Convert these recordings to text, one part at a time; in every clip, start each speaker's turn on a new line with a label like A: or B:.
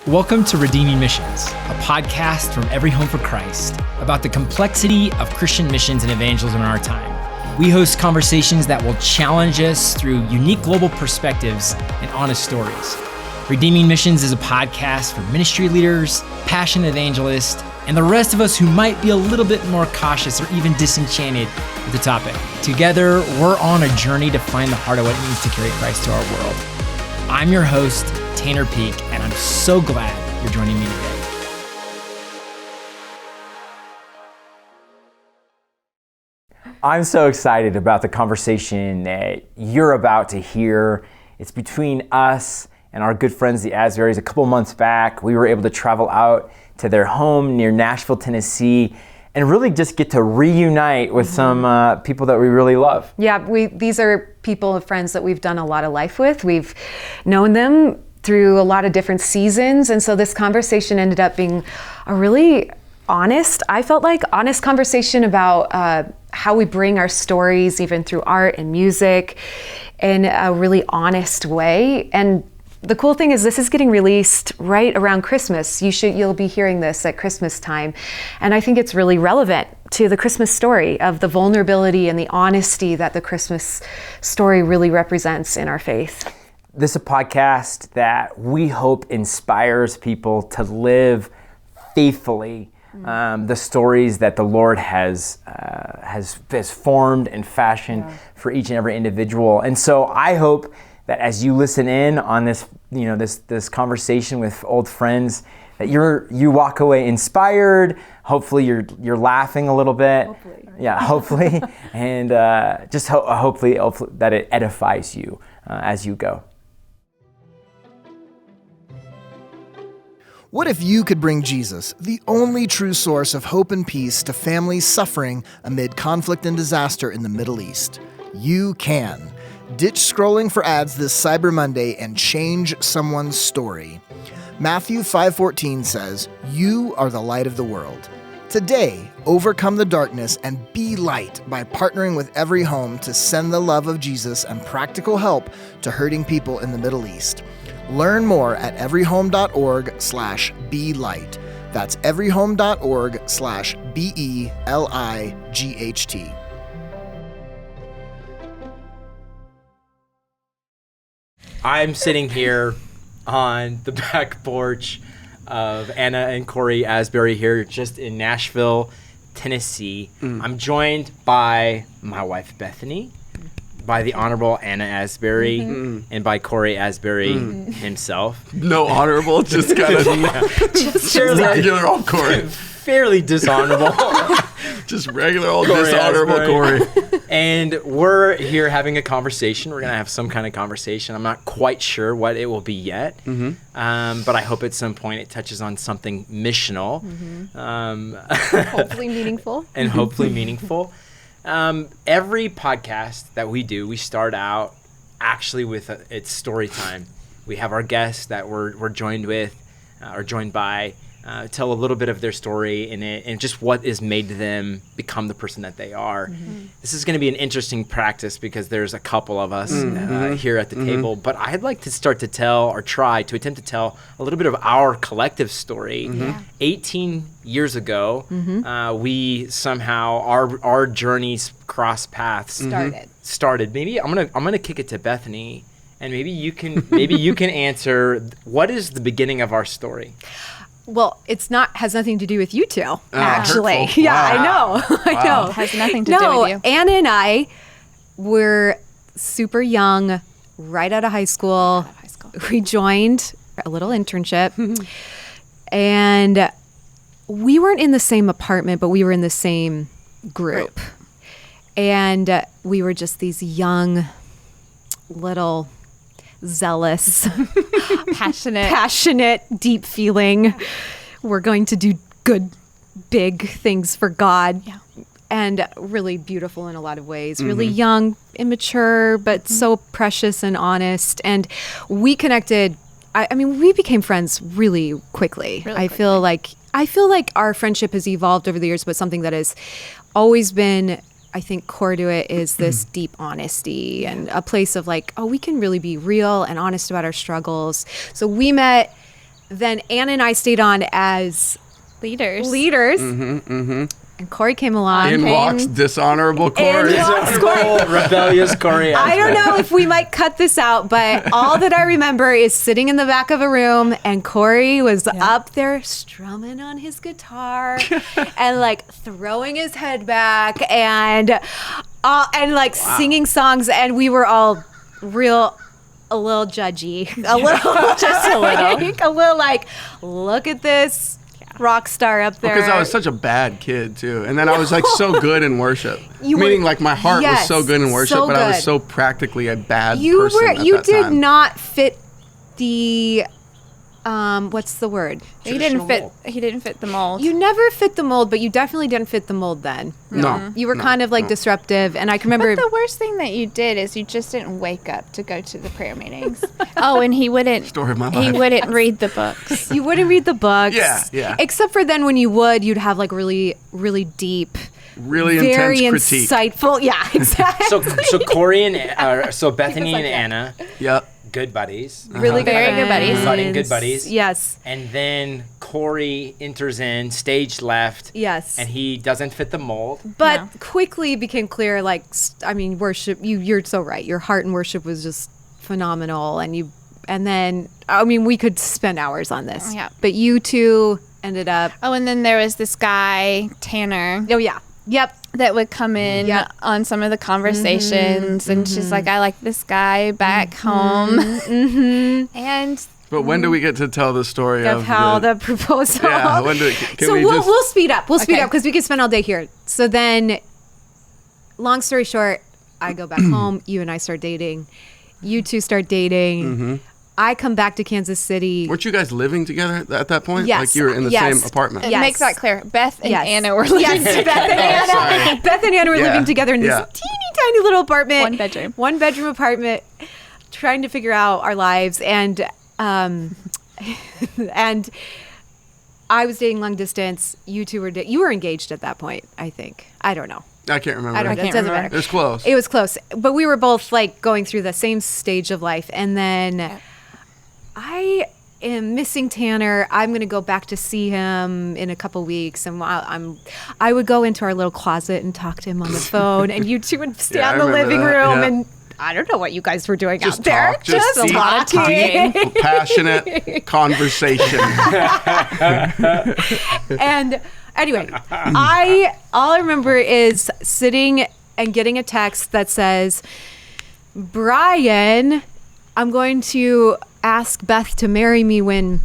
A: Welcome to Redeeming Missions, a podcast from Every Home for Christ about the complexity of Christian missions and evangelism in our time. We host conversations that will challenge us through unique global perspectives and honest stories. Redeeming Missions is a podcast for ministry leaders, passionate evangelists, and the rest of us who might be a little bit more cautious or even disenchanted with the topic. Together, we're on a journey to find the heart of what it means to carry Christ to our world. I'm your host, Tanner Peake, and I'm so glad you're joining me today.
B: I'm so excited about the conversation that you're about to hear. It's between us and our good friends, the Asburys. A couple months back, we were able to travel out to their home near Nashville, Tennessee, and really just get to reunite with some people that we really love.
C: Yeah, these are people and friends that we've done a lot of life with. We've known them through a lot of different seasons, and so this conversation ended up being a really honest, I felt like, honest conversation about how we bring our stories, even through art and music, in a really honest way. And the cool thing is this is getting released right around Christmas. You'll be hearing this at Christmas time. And I think it's really relevant to the Christmas story of the vulnerability and the honesty that the Christmas story really represents in our faith.
B: This is a podcast that we hope inspires people to live faithfully the stories that the Lord has formed and fashioned for each and every individual. And so I hope that as you listen in on this, this conversation with old friends, that you walk away inspired. Hopefully you're laughing a little bit.
C: Hopefully.
B: Yeah, hopefully, and hopefully that it edifies you as you go.
D: What if you could bring Jesus, the only true source of hope and peace, to families suffering amid conflict and disaster in the Middle East? You can. Ditch scrolling for ads this Cyber Monday and change someone's story. Matthew 5:14 says, "You are the light of the world." Today, overcome the darkness and be light by partnering with Every Home to send the love of Jesus and practical help to hurting people in the Middle East. Learn more at everyhome.org/belight. That's everyhome.org/BELIGHT.
B: I'm sitting here on the back porch of Anna and Cory Asbury here just in Nashville, Tennessee. I'm joined by my wife, Bethany, by the Honorable Anna Asbury, and by Cory Asbury himself.
E: No honorable, just kind of just regular old Cory.
B: Fairly dishonorable.
E: Just regular old dishonorable Cory.
B: And we're here having a conversation. We're going to have some kind of conversation. I'm not quite sure what it will be yet, but I hope at some point it touches on something missional.
C: Hopefully meaningful.
B: And hopefully meaningful. Every podcast that we do, we start out actually with it's story time. We have our guests that we're joined with or joined by, tell a little bit of their story in it and just what has made them become the person that they are. This is going to be an interesting practice because there's a couple of us here at the table, but I'd like to start to attempt to tell a little bit of our collective story. 18 years ago, we somehow, our journeys crossed paths. Started. Maybe I'm gonna kick it to Bethany, and maybe you can answer, what is the beginning of our story?
F: Well, has nothing to do with you two, actually.
E: Hurtful.
F: Yeah,
E: Wow.
F: I know.
G: It has nothing to do with you.
F: Anna and I were super young, right out of high school. We joined a little internship, and we weren't in the same apartment, but we were in the same group. Right. And we were just these young, little, zealous, passionate, deep feeling. We're going to do good, big things for God. Yeah. And really beautiful in a lot of ways. Really young, immature, but so precious and honest. And we connected. We became friends really quickly. I feel like our friendship has evolved over the years, but something that has always been, I think, core to it is this deep honesty and a place of like, oh, we can really be real and honest about our struggles. So we met then Anna and I stayed on as
E: leaders.
F: And Cory came along.
E: In walks dishonorable Cory.
B: Rebellious Cory.
F: I don't know if we might cut this out, but all that I remember is sitting in the back of a room and Cory was up there strumming on his guitar and like throwing his head back and singing songs, and we were all a little judgy, just a little like, look at this rock star up there.
E: Because I was such a bad kid too, and then I was like so good in worship. Meaning like my heart was so good in worship, but I was so practically a bad person. You
F: did not fit the what's the word?
E: He didn't fit the mold.
F: You never fit the mold, but you definitely didn't fit the mold then.
E: No.
F: You were kind of like disruptive, and I can remember.
G: But the worst thing that you did is you just didn't wake up to go to the prayer meetings. Oh, and he wouldn't.
E: Story of my life.
G: He wouldn't read the books.
F: You wouldn't read the books.
E: Yeah.
F: Except for then when you'd have like really, really deep,
E: really
F: very
E: intense critique.
F: Insightful. Yeah, exactly.
B: So Cory and so Bethany and Anna.
E: Yep.
B: Good buddies.
F: Really
G: Very good buddies.
B: Good buddies.
F: Yes.
B: And then Cory enters in, stage left.
F: Yes.
B: And he doesn't fit the mold.
F: But quickly became clear, like, worship, you're so right. Your heart in worship was just phenomenal. And then, we could spend hours on this.
G: Yeah.
F: But you two ended up.
G: Oh, and then there was this guy, Tanner.
F: Oh, yeah. Yep.
G: That would come in on some of the conversations, and she's like, "I like this guy back home." And
E: but when do we get to tell the story of
F: how the proposal?
E: Yeah, we'll
F: speed up. We'll speed up because we could spend all day here. So then, long story short, I go back home. You and I start dating. You two start dating. I come back to Kansas City.
E: Weren't you guys living together at that point?
F: Yes.
E: Like you were in the same apartment?
G: It makes that clear. Beth and Anna were living together.
F: Beth and Anna were living together in this teeny tiny little apartment. One bedroom apartment, trying to figure out our lives. And and I was dating long distance. You two were you were engaged at that point, I think. I don't know.
E: I can't remember.
F: It doesn't matter.
E: It was close.
F: It was close. But we were both like going through the same stage of life. And then I am missing Tanner. I'm going to go back to see him in a couple weeks. And I would go into our little closet and talk to him on the phone. And you two would stand in the living room and I don't know what you guys were doing out there.
E: Just
F: a lot of talking.
E: Deep, passionate conversation.
F: And anyway, all I remember is sitting and getting a text that says, "Brian, I'm going to ask Beth to marry me when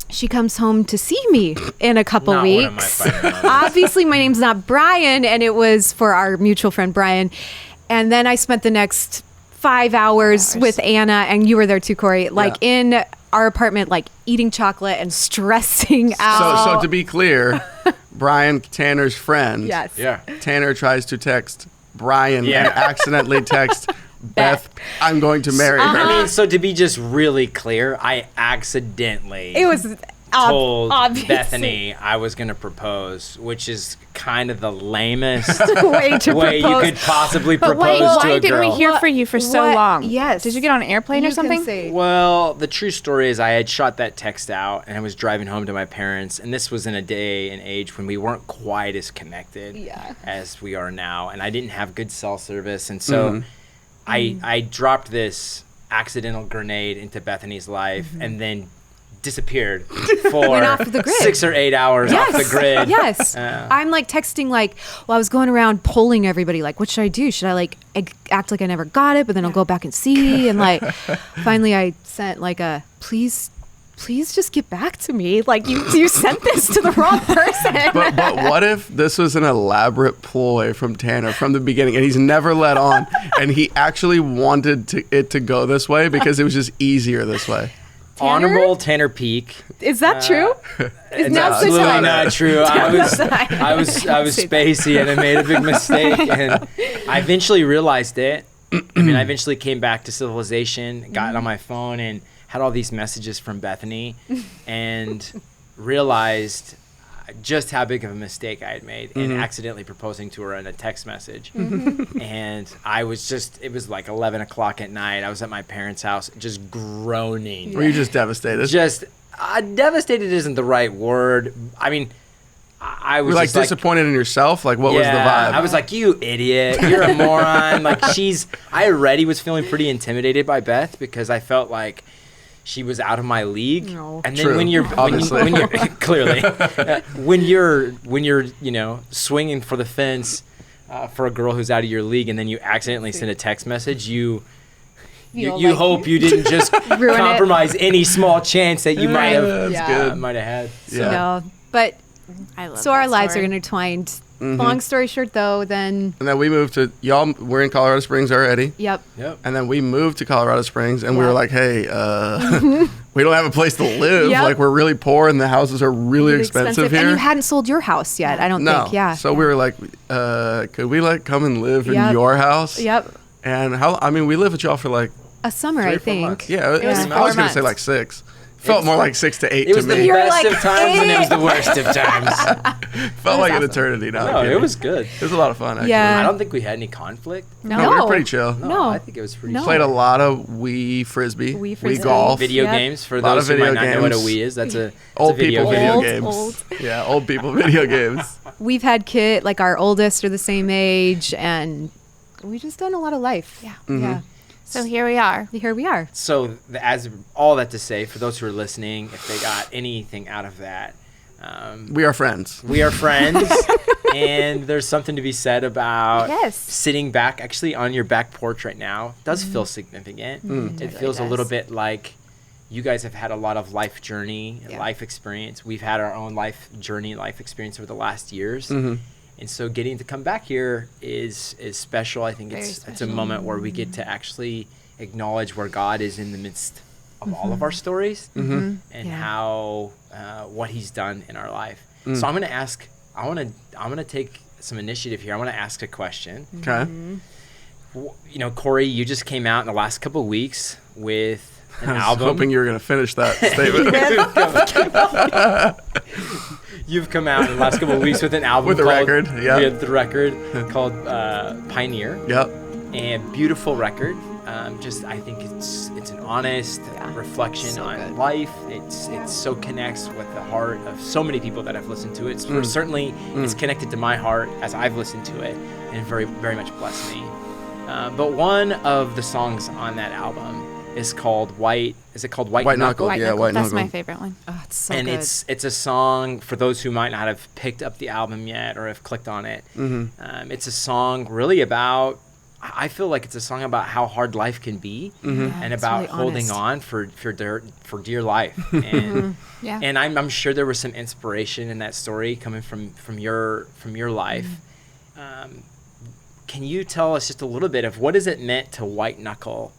F: she comes home to see me in a couple weeks." Obviously, my name's not Brian, and it was for our mutual friend Brian. And then I spent the next 5 hours with Anna, and you were there too, Cory, in our apartment, like eating chocolate and stressing out.
E: So to be clear, Brian, Tanner's friend.
F: Yes.
B: Yeah.
E: Tanner tries to text Brian and accidentally text Beth, "I'm going to marry her."
B: I mean, so to be just really clear, I accidentally told Bethany I was going to propose, which is kind of the lamest way you could possibly propose to a girl.
G: Why didn't we hear from you for so long?
F: Yes.
G: Did you get on an airplane or something?
B: Well, the true story is I had shot that text out and I was driving home to my parents, and this was in a day and age when we weren't quite as connected as we are now, and I didn't have good cell service, and so I dropped this accidental grenade into Bethany's life and then disappeared for 6 or 8 hours off the grid.
F: Yes. I'm like texting I was going around polling everybody, like, what should I do? Should I act like I never got it, but then I'll go back and see? And finally I sent a, please just get back to me. Like you sent this to the wrong person.
E: But what if this was an elaborate ploy from Tanner from the beginning and he's never let on and he actually wanted it to go this way because it was just easier this way?
B: Honorable Tanner Peake.
F: Is that true?
B: It's absolutely not true. I was spacey and I made a big mistake, and I eventually realized it. I eventually came back to civilization, got on my phone, and had all these messages from Bethany, and realized just how big of a mistake I had made in accidentally proposing to her in a text message. And I was it was like 11 o'clock at night. I was at my parents' house just groaning.
E: Were you just devastated?
B: Devastated isn't the right word. I mean, I was
E: You're
B: just
E: disappointed in yourself. Like, what was the vibe?
B: I was like, you idiot, you're a moron. Like, I already was feeling pretty intimidated by Beth because I felt like she was out of my league.
F: No.
B: And then
E: True,
B: when you're clearly when you're swinging for the fence for a girl who's out of your league, and then you accidentally send a text message, you hope you didn't just compromise any small chance that you might have had. So.
E: Yeah.
F: No, but
G: I love
F: so our
G: that
F: lives
G: story.
F: are intertwined. Long story short, though, then
E: And then we moved to we're in Colorado Springs already.
F: yep.
E: And then we moved to Colorado Springs, and we were
F: Yeah.
E: like, hey, we don't have a place to live.
F: Yep.
E: Like, we're really poor, and the houses are really expensive here.
F: And you hadn't sold your house yet, I don't
E: No.
F: think. Yeah.
E: So we were like, could we come and live in
F: Yep.
E: your house?
F: Yep.
E: And we lived with y'all for like,
F: A summer,
B: 3
F: I
B: or 4
F: think.
B: months.
E: yeah,
G: was
E: I was
G: 4
E: going to say
G: months.
E: like 6. Felt more like 6 to 8
B: It was
E: to
B: the
E: me.
B: best of times and it was the worst of times.
E: Felt like an eternity. No, I'm
B: No,
E: kidding.
B: it was good.
E: It was a lot of fun, actually.
F: Yeah.
B: I don't think we had any conflict.
E: No, we were
F: No.
E: pretty chill.
F: No.
B: I think it was pretty
F: No.
B: chill.
E: Played a lot of Wii Frisbee.
F: Wii
E: Wii
F: Frisbee.
E: golf.
B: Video
F: Yep.
B: games for
E: Lot
B: those
E: of
B: who might
E: video
B: not know what a
E: games.
B: Wii is. That's a
E: Old
B: video
E: people
B: game.
E: video
F: Old,
E: games.
F: old.
E: Yeah, old people video games.
F: We've had our oldest are the same age, and we just done a lot of life.
G: Yeah.
F: Yeah.
G: So here we are.
F: Here we are.
B: So as all that to say, for those who are listening, if they got anything out of that,
E: We are friends.
B: we are friends, and there's something to be said about
G: Yes.
B: sitting back, actually on your back porch right now. Does feel significant. It feels a little bit like you guys have had a lot of life journey, life experience. We've had our own life journey, life experience over the last years. And so getting to come back here is special. I think it's a moment where we get to actually acknowledge where God is in the midst of all of our stories and how what He's done in our life. So I'm going to ask. I'm going to take some initiative here. I want to ask a question.
E: Okay.
B: Cory, you just came out in the last couple of weeks with an
E: I was
B: album.
E: hoping you were going to finish that statement.
B: You've come out in the last couple of weeks with an album
E: With a
B: called,
E: record, yeah.
B: With the record called Pioneer.
E: Yep.
B: And beautiful record. I think it's an honest reflection on life. It so connects with the heart of so many people that have listened to it. Certainly, it's connected to my heart as I've listened to it, and very, very much blessed me. But one of the songs on that album is called White. Is it called White Knuckle?
E: Knuckle. Yeah, White
G: That's
E: Knuckle.
G: my favorite one.
F: Oh, it's so
B: And
F: good.
B: it's a song for those who might not have picked up the album yet or have clicked on it. It's a song really about. I feel like it's a song about how hard life can be, and about
F: really
B: holding
F: honest.
B: on for dear life. And
G: Yeah.
B: and I'm sure there was some inspiration in that story coming from your life. Can you tell us just a little bit of what has it meant to white knuckle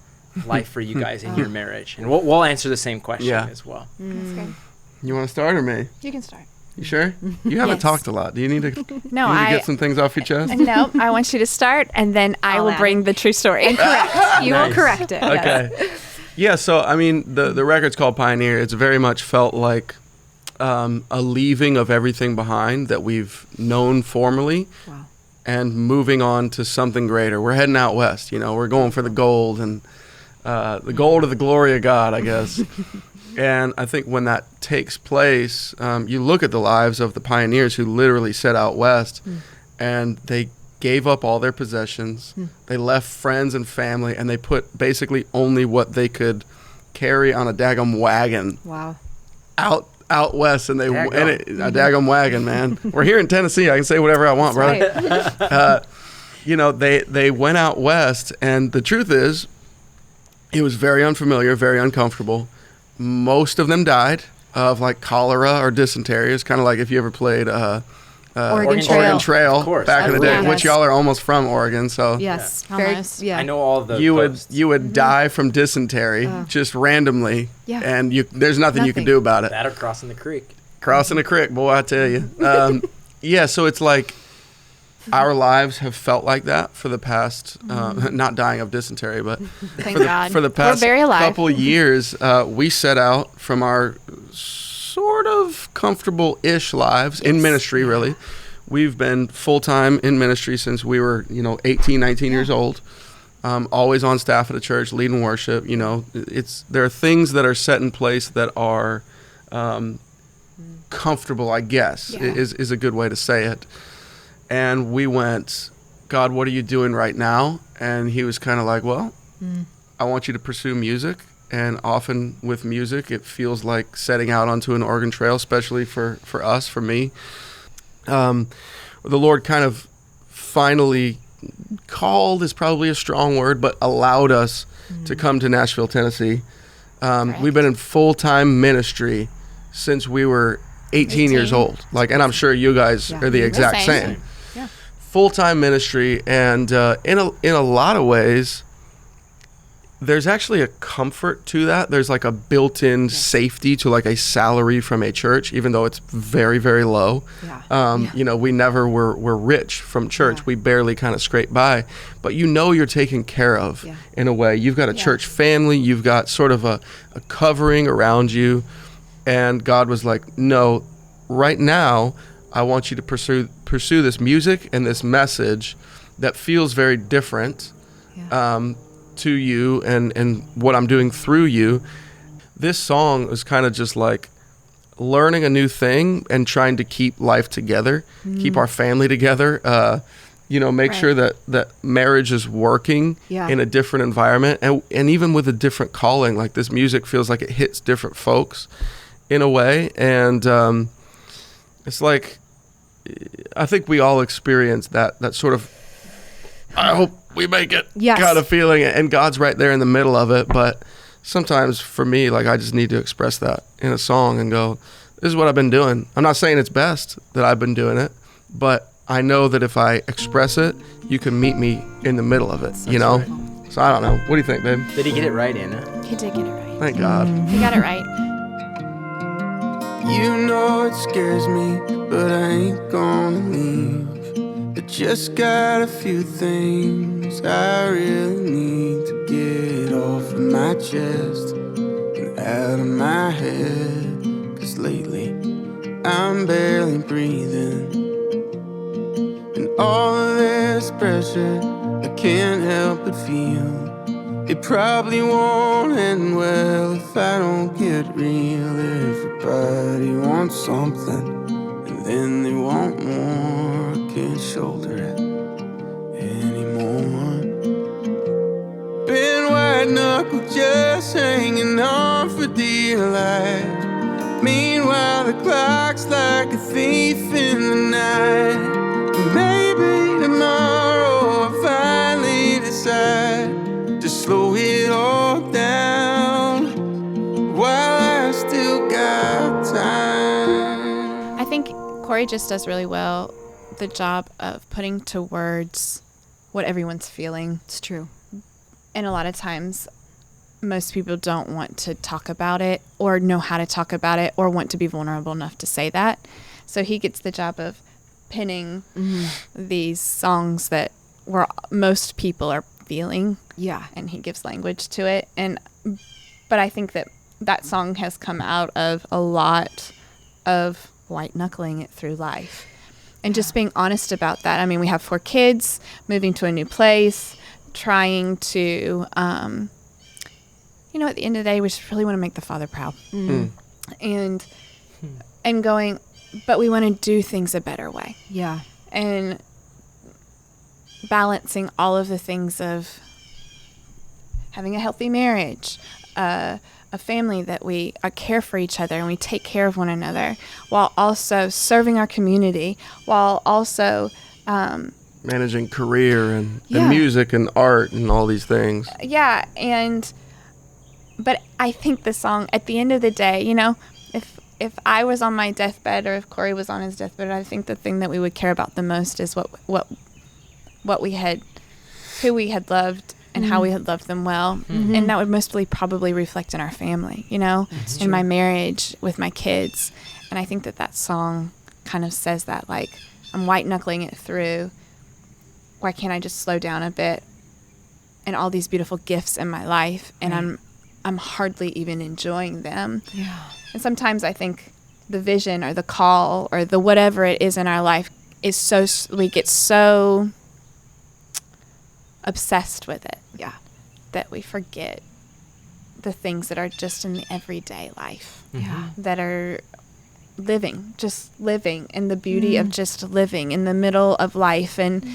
B: life for you guys in your marriage? And we'll answer the same question as well.
G: That's good.
E: You want to start or me?
G: You can start.
E: You sure? You haven't
G: Yes.
E: talked a lot. Do you need to,
G: No,
E: you need to
G: I
E: get some things off your chest?
G: no. I want you to start, and then I will
F: add
G: bring the true story.
F: You will
B: Nice.
F: correct it. yes.
E: Okay. Yeah, so I mean, the record's called Pioneer. It's very much felt like a leaving of everything behind that we've known formerly,
F: Wow.
E: and moving on to something greater. We're heading out west. We're going for the gold and the gold of the glory of God, I guess. And I think when that takes place, you look at the lives of the pioneers who literally set out west, and they gave up all their possessions. They left friends and family, and they put basically only what they could carry on a daggum wagon
F: Wow.
E: out west, and a
B: Daggum.
E: daggum wagon, man. We're here in Tennessee. I can say whatever I want, brother.
F: Right.
E: They went out west, and the truth is, it was very unfamiliar, very uncomfortable. Most of them died of like cholera or dysentery. It's kind of like if you ever played
F: Oregon
E: Oregon
F: Trail.
E: Trail
B: Of course,
E: back in the day,
F: absolutely.
E: which y'all are almost from Oregon, so
F: Yes.
G: Yeah.
F: Very,
G: Almost.
F: yeah.
B: I know all of the
E: you
B: posts.
E: would die from dysentery just randomly,
F: Yeah.
E: and there's nothing you can
F: Nothing.
E: do about it.
B: that are crossing the creek.
E: Crossing a creek, boy, I tell you. Yeah, so it's like our lives have felt like that for the past, not dying of dysentery, but
G: Thank God.
E: for the past
G: We're very alive.
E: couple of years, we set out from our sort of comfortable-ish lives in ministry, really. We've been full-time in ministry since we were, 18, 19 years old. Always on staff at a church, leading worship. There are things that are set in place that are comfortable, I guess, is a good way to say it. And we went, God, what are you doing right now? And he was kind of like, well, I want you to pursue music. And often with music, it feels like setting out onto an Oregon Trail, especially for us, for me. The Lord kind of finally called is probably a strong word, but allowed us to come to Nashville, Tennessee. We've been in full-time ministry since we were 18 years old. And I'm sure you guys are the exact same.
F: Yeah.
E: Full-time ministry, and in a lot of ways, there's actually a comfort to that. There's like a built-in safety to like a salary from a church, even though it's very, very low. We never were rich from church. We barely kind of scraped by, but you're taken care of in a way. You've got a church family. You've got sort of a covering around you. And God was like, no, right now, I want you to pursue this music and this message that feels very different to you and what I'm doing through you. This song is kind of just like learning a new thing and trying to keep life together, keep our family together, make sure that marriage is working in a different environment and even with a different calling. Like this music feels like it hits different folks in a way. And it's like, I think we all experience that sort of, I hope we make it kind of feeling, and God's right there in the middle of it. But sometimes for me, like I just need to express that in a song and go, this is what I've been doing. I'm not saying it's best that I've been doing it, but I know that if I express it, you can meet me in the middle of it, So I don't know. What do you think, babe?
B: Did he get it right, Anna?
G: He did get it right.
E: Thank God.
G: He got it right.
H: It scares me, but I ain't gonna leave. I just got a few things I really need to get off of my chest and out of my head. 'Cause lately I'm barely breathing, and all of this pressure I can't help but feel. It probably won't end well if I don't get real. Everybody wants something, and then they want more. I can't shoulder it anymore. Been white knuckle just hanging on for dear life. Meanwhile the clock's like a thief in the night. Maybe tomorrow I'll finally decide to slow it all down while I still got time.
G: I think Cory just does really well the job of putting to words what everyone's feeling.
F: It's true.
G: And a lot of times, most people don't want to talk about it or know how to talk about it or want to be vulnerable enough to say that. So he gets the job of pinning these songs that most people are feeling.
F: Yeah.
G: And he gives language to it. But I think that song has come out of a lot of white knuckling it through life. And just being honest about that. I mean, we have 4 kids, moving to a new place, trying to, at the end of the day, we just really want to make the Father proud. And going, but we want to do things a better way.
F: Yeah.
G: And balancing all of the things of having a healthy marriage, a family that we care for each other and we take care of one another, while also serving our community, while also
E: managing career and music and art and all these things.
G: Yeah, but I think the song, at the end of the day, if I was on my deathbed or if Cory was on his deathbed, I think the thing that we would care about the most is what we had, who we had loved, and how we had loved them well. And that would mostly probably reflect in our family, in my marriage with my kids. And I think that song kind of says that, like, I'm white knuckling it through. Why can't I just slow down a bit? And all these beautiful gifts in my life, and I'm hardly even enjoying them.
F: Yeah.
G: And sometimes I think the vision or the call or the whatever it is in our life is we get so obsessed with it, that we forget the things that are just in the everyday life. that are just living in the beauty of just living in the middle of life. And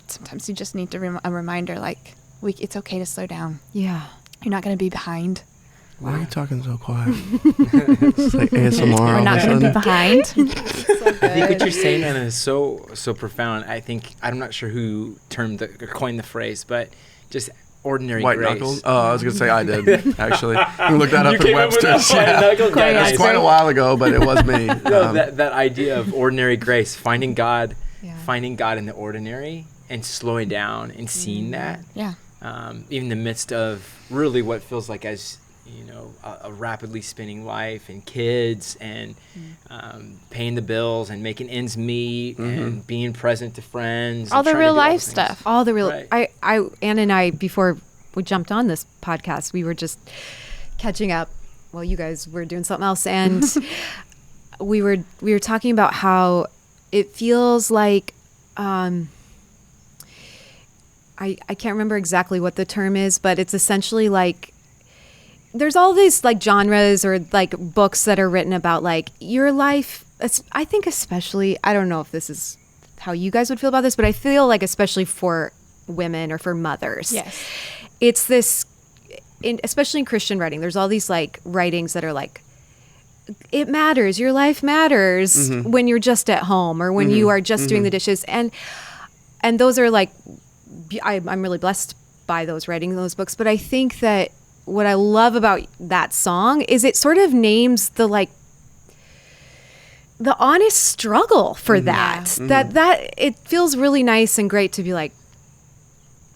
G: sometimes you just need a reminder, like, it's okay to slow down.
F: Yeah.
G: You're not going to be behind.
E: Why are you talking so quiet? It's like ASMR.
G: We're not going to be behind.
B: I think what you're saying, Anna, is so profound. I'm not sure who coined the phrase, but just ordinary
E: White
B: grace.
E: knuckles? Oh, I was going to say I did, actually. You look that up in Webster's.
B: White knuckles?
E: It was quite a while ago, but it was me.
B: No, that idea of ordinary grace, finding God in the ordinary and slowing down and seeing that.
G: Yeah.
B: Even in the midst of really what feels like a rapidly spinning life and kids and paying the bills and making ends meet and being present to friends.
G: All the real life stuff.
F: All the real.
B: Right.
F: Anna and I, before we jumped on this podcast, we were just catching up. Well, you guys were doing something else, and we were talking about how it feels like. I can't remember exactly what the term is, but it's essentially like there's all these like genres or like books that are written about like your life. I think especially, I don't know if this is how you guys would feel about this, but I feel like especially for women or for mothers.
G: Yes.
F: It's this, especially in Christian writing, there's all these like writings that are like, it matters, your life matters when you're just at home or when you are just doing the dishes. And those are like, I'm really blessed by those writing those books, but I think that what I love about that song is it sort of names the like the honest struggle for that. That it feels really nice and great to be like,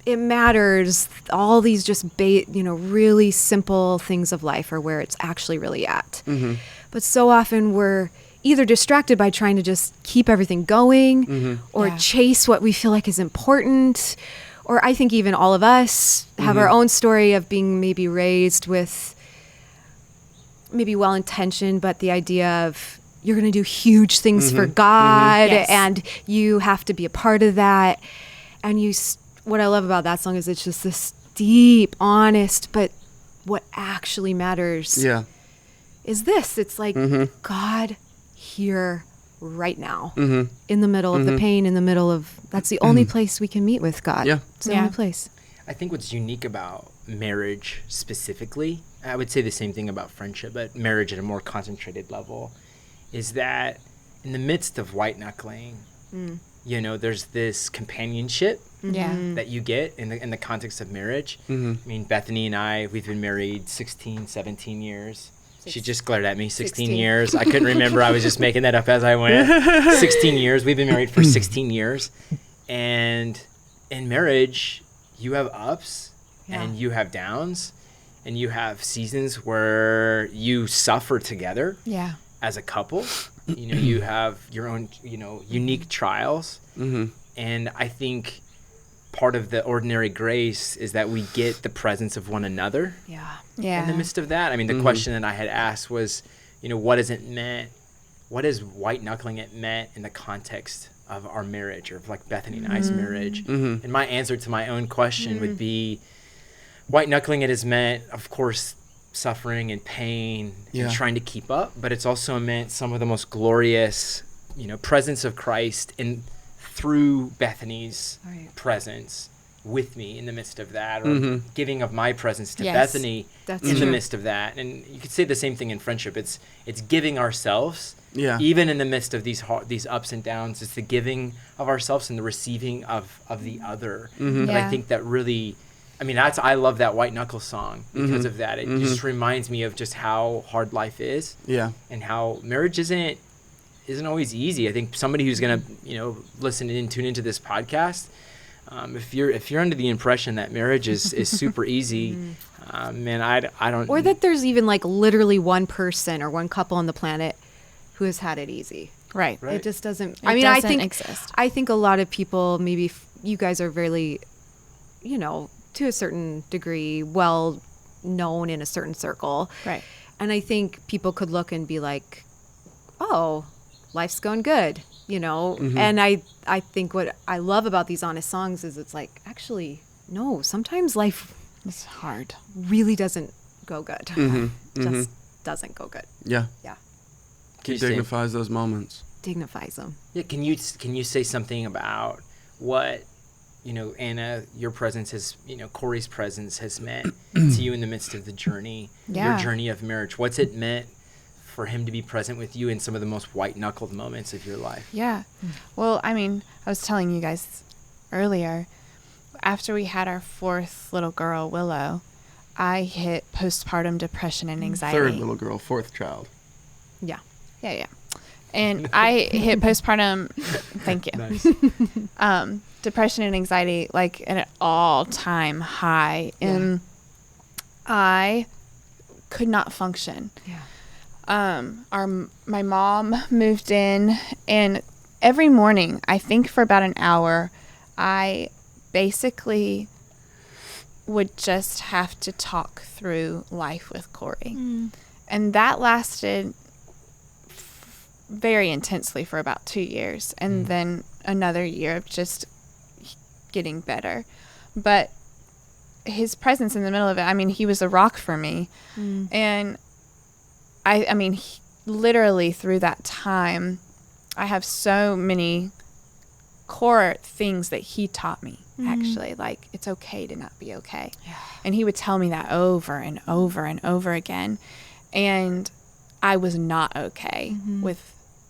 F: it matters. All these just really simple things of life are where it's actually really at. But so often we're either distracted by trying to just keep everything going or chase what we feel like is important. Or I think even all of us have our own story of being maybe raised with maybe well-intentioned, but the idea of you're going to do huge things for God and you have to be a part of that. And what I love about that song is it's just this deep, honest, but what actually matters is this. It's like God here right now in the middle of the pain, in the middle of, that's the only place we can meet with God. It's the only place.
B: I think what's unique about marriage specifically, I would say the same thing about friendship, but marriage at a more concentrated level, is that in the midst of white knuckling, there's this companionship that you get in the context of marriage. I mean, Bethany and I, we've been married 16, 17 years. She just glared at me. 16 years. I couldn't remember. I was just making that up as I went. 16 years. We've been married for 16 years. And in marriage, you have ups and you have downs and you have seasons where you suffer together as a couple. You have your own, unique trials. And I think part of the ordinary grace is that we get the presence of one another in the midst of that. I mean, the question that I had asked was, what is white knuckling it meant in the context of our marriage, or like Bethany and I's marriage? And my answer to my own question would be, white knuckling it has meant, of course, suffering and pain and trying to keep up, but it's also meant some of the most glorious, presence of Christ through Bethany's presence with me in the midst of that, or giving of my presence to Bethany in the midst of that. And you could say the same thing in friendship. It's giving ourselves, even in the midst of these ups and downs. It's the giving of ourselves and the receiving of the other. And I think that really, I love that white knuckle song because of that. It just reminds me of just how hard life is, and how marriage isn't always easy. I think somebody who's gonna listen and tune into this podcast, if you're under the impression that marriage is super easy, man, I don't.
F: Or that there's even like literally one person or one couple on the planet who has had it easy.
G: Right.
F: It just doesn't.
G: I think exist.
F: I think a lot of people, maybe you guys are really, to a certain degree, well known in a certain circle.
G: Right.
F: And I think people could look and be like, oh, life's going good, And I think what I love about these honest songs is it's like, actually, no, sometimes life
G: is hard.
F: Really doesn't go good. doesn't go good.
E: Yeah.
F: Yeah.
B: Can
E: He
B: you say,
E: dignifies those moments.
F: Dignifies them.
B: yeah, can you say something about what, Anna, your presence has, Cory's presence has meant to you in the midst of the journey, your
G: Yeah.
B: journey of marriage? What's it meant for him to be present with you in some of the most white-knuckled moments of your life?
G: Yeah. Well, I mean, I was telling you guys earlier, after we had our fourth little girl, Willow, I hit postpartum depression and anxiety.
E: Third little girl, fourth child.
F: Yeah.
G: Yeah. And I hit postpartum, thank you.
B: Nice.
G: Depression and anxiety, like at an all-time high. And I could not function.
F: Yeah.
G: My mom moved in, and every morning, I think for about an hour, I basically would just have to talk through life with Cory. And that lasted very intensely for about 2 years, and then another year of just getting better. But his presence in the middle of it, I mean, he was a rock for me. And I mean, literally through that time, I have so many core things that he taught me, actually. Like, it's okay to not be okay. Yeah. And he would tell me that over and over and over again. And I was not okay with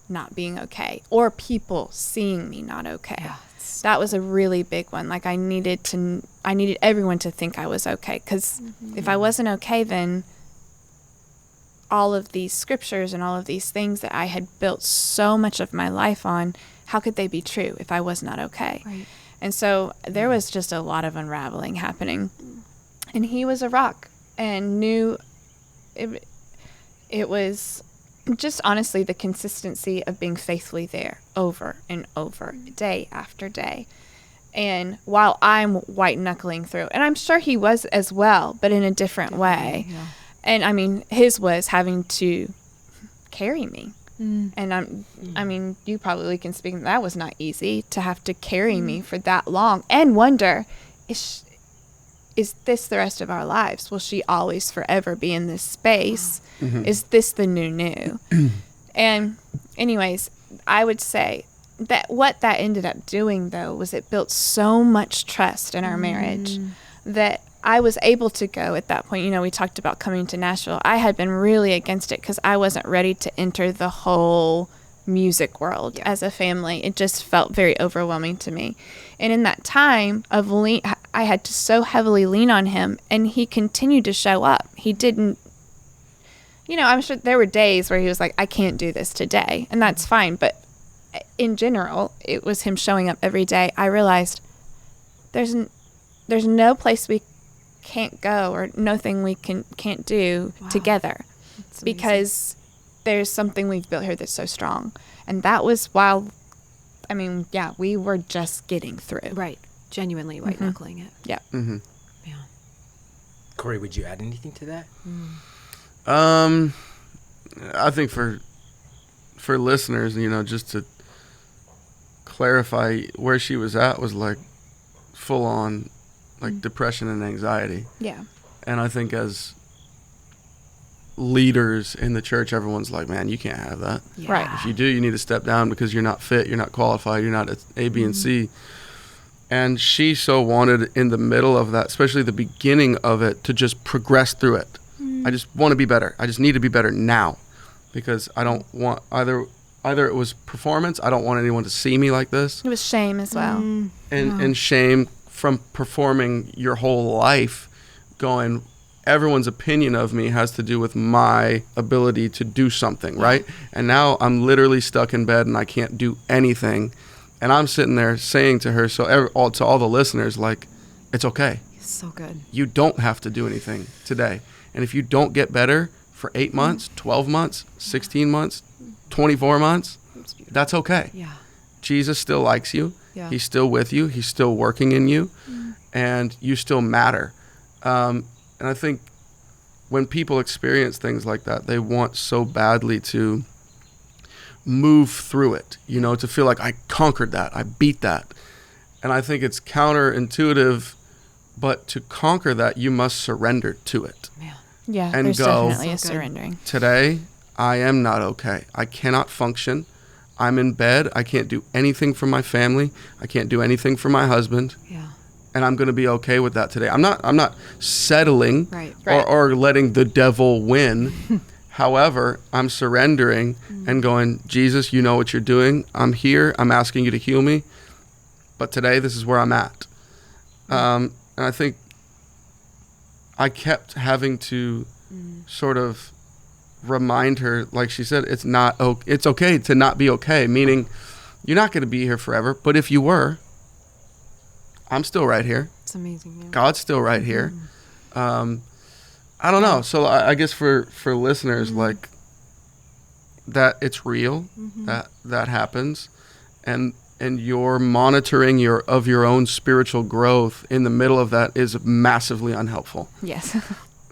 G: not being okay, or people seeing me not okay.
F: Yeah,
G: that was a really big one. Like, I needed everyone to think I was okay, because if I wasn't okay, then all of these scriptures and all of these things that I had built so much of my life on, how could they be true if I was not okay?
F: Right.
G: And so there was just a lot of unraveling happening. And he was a rock, and knew it was just honestly the consistency of being faithfully there over and over, day after day. And while I'm white knuckling through, and I'm sure he was as well, but in a different way.
F: Yeah.
G: And I mean, his was having to carry me. And I mean, you probably can speak. That was not easy to have to carry me for that long, and wonder, is this the rest of our lives? Will she always forever be in this space? Is this the new? And anyways, I would say that what that ended up doing, though, was it built so much trust in our marriage that I was able to go at that point. We talked about coming to Nashville. I had been really against it because I wasn't ready to enter the whole music world as a family. It just felt very overwhelming to me. And in that time of I had to so heavily lean on him, and he continued to show up. He didn't, I'm sure there were days where he was like, I can't do this today. And that's fine. But in general, it was him showing up every day. I realized there's no place we can't go, or nothing we can't do together, because there's something we've built here that's so strong. And that was while, we were just getting through.
F: Right. Genuinely white knuckling it.
G: Yeah.
E: Mm-hmm.
F: Yeah.
B: Cory, would you add anything to that?
E: I think for listeners, just to clarify, where she was at was like full on, like depression and anxiety.
G: Yeah.
E: And I think as leaders in the church, everyone's like, man, you can't have that.
F: Yeah.
G: Right.
E: If you do, you need to step down because you're not fit, you're not qualified, you're not at A, B, and C. And she so wanted in the middle of that, especially the beginning of it, to just progress through it. I just want to be better. I just need to be better now, because I don't want either it was performance. I don't want anyone to see me like this.
G: It was shame as well.
E: And shame from performing your whole life, going, everyone's opinion of me has to do with my ability to do something, right? And now I'm literally stuck in bed and I can't do anything. And I'm sitting there saying to her, to all the listeners, like, it's okay.
F: So good.
E: You don't have to do anything today. And if you don't get better for 8 months, 12 months, 16 months, 24 months, that's okay.
F: Yeah.
E: Jesus still likes you.
F: Yeah.
E: He's still with you. He's still working in you. And you still matter. And I think when people experience things like that, they want so badly to move through it, to feel like I conquered that, I beat that. And I think it's counterintuitive, but to conquer that, you must surrender to it.
F: Yeah.
G: Yeah,
E: and
G: there's
E: go,
G: definitely a surrendering.
E: today I am not okay. I cannot function. I'm in bed. I can't do anything for my family. I can't do anything for my husband.
F: Yeah.
E: And I'm going to be okay with that today. I'm not settling
F: Right.
E: or letting the devil win. However, I'm surrendering and going, Jesus, you know what you're doing. I'm here. I'm asking you to heal me. But today, this is where I'm at. And I think I kept having to sort of remind her, like she said, it's okay to not be okay, meaning you're not going to be here forever. But if you were, I'm still right here.
F: It's amazing. Yeah.
E: God's still right here. I don't know. So I guess for listeners, like that, it's real, that happens, and your monitoring your own spiritual growth in the middle of that is massively unhelpful.
G: Yes.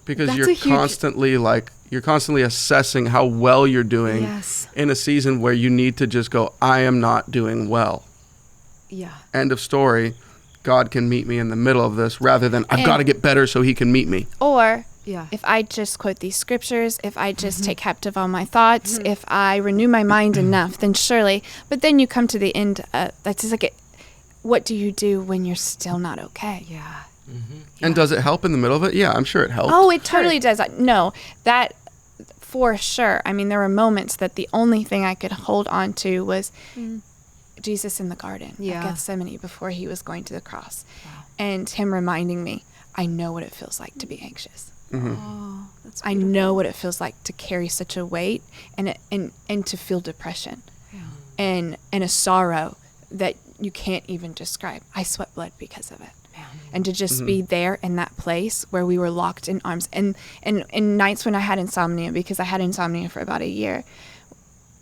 E: Because
F: That's
E: you're
F: a huge-
E: constantly assessing how well you're doing
F: Yes.
E: in a season where you need to just go, I am not doing well.
F: Yeah.
E: End of story. God can meet me in the middle of this rather than I've got to get better so he can meet me.
G: Or
F: Yeah.
G: if I just quote these scriptures, if I just take captive all my thoughts, if I renew my mind enough, then surely. But then you come to the end. That's just like, what do you do when you're still not okay?
F: Yeah.
E: And does it help in the middle of it? Yeah, I'm sure it helps.
G: Oh, it totally does. No, that for sure. I mean, there were moments that the only thing I could hold on to was Jesus in the garden
F: Yeah.
G: of Gethsemane before he was going to the cross, and him reminding me, I know what it feels like to be anxious.
F: Oh, that's
G: I know what it feels like to carry such a weight and to feel depression and a sorrow that you can't even describe. I sweat blood because of it. And to just be there in that place where we were locked in arms. And nights when I had insomnia, because I had insomnia for about a year,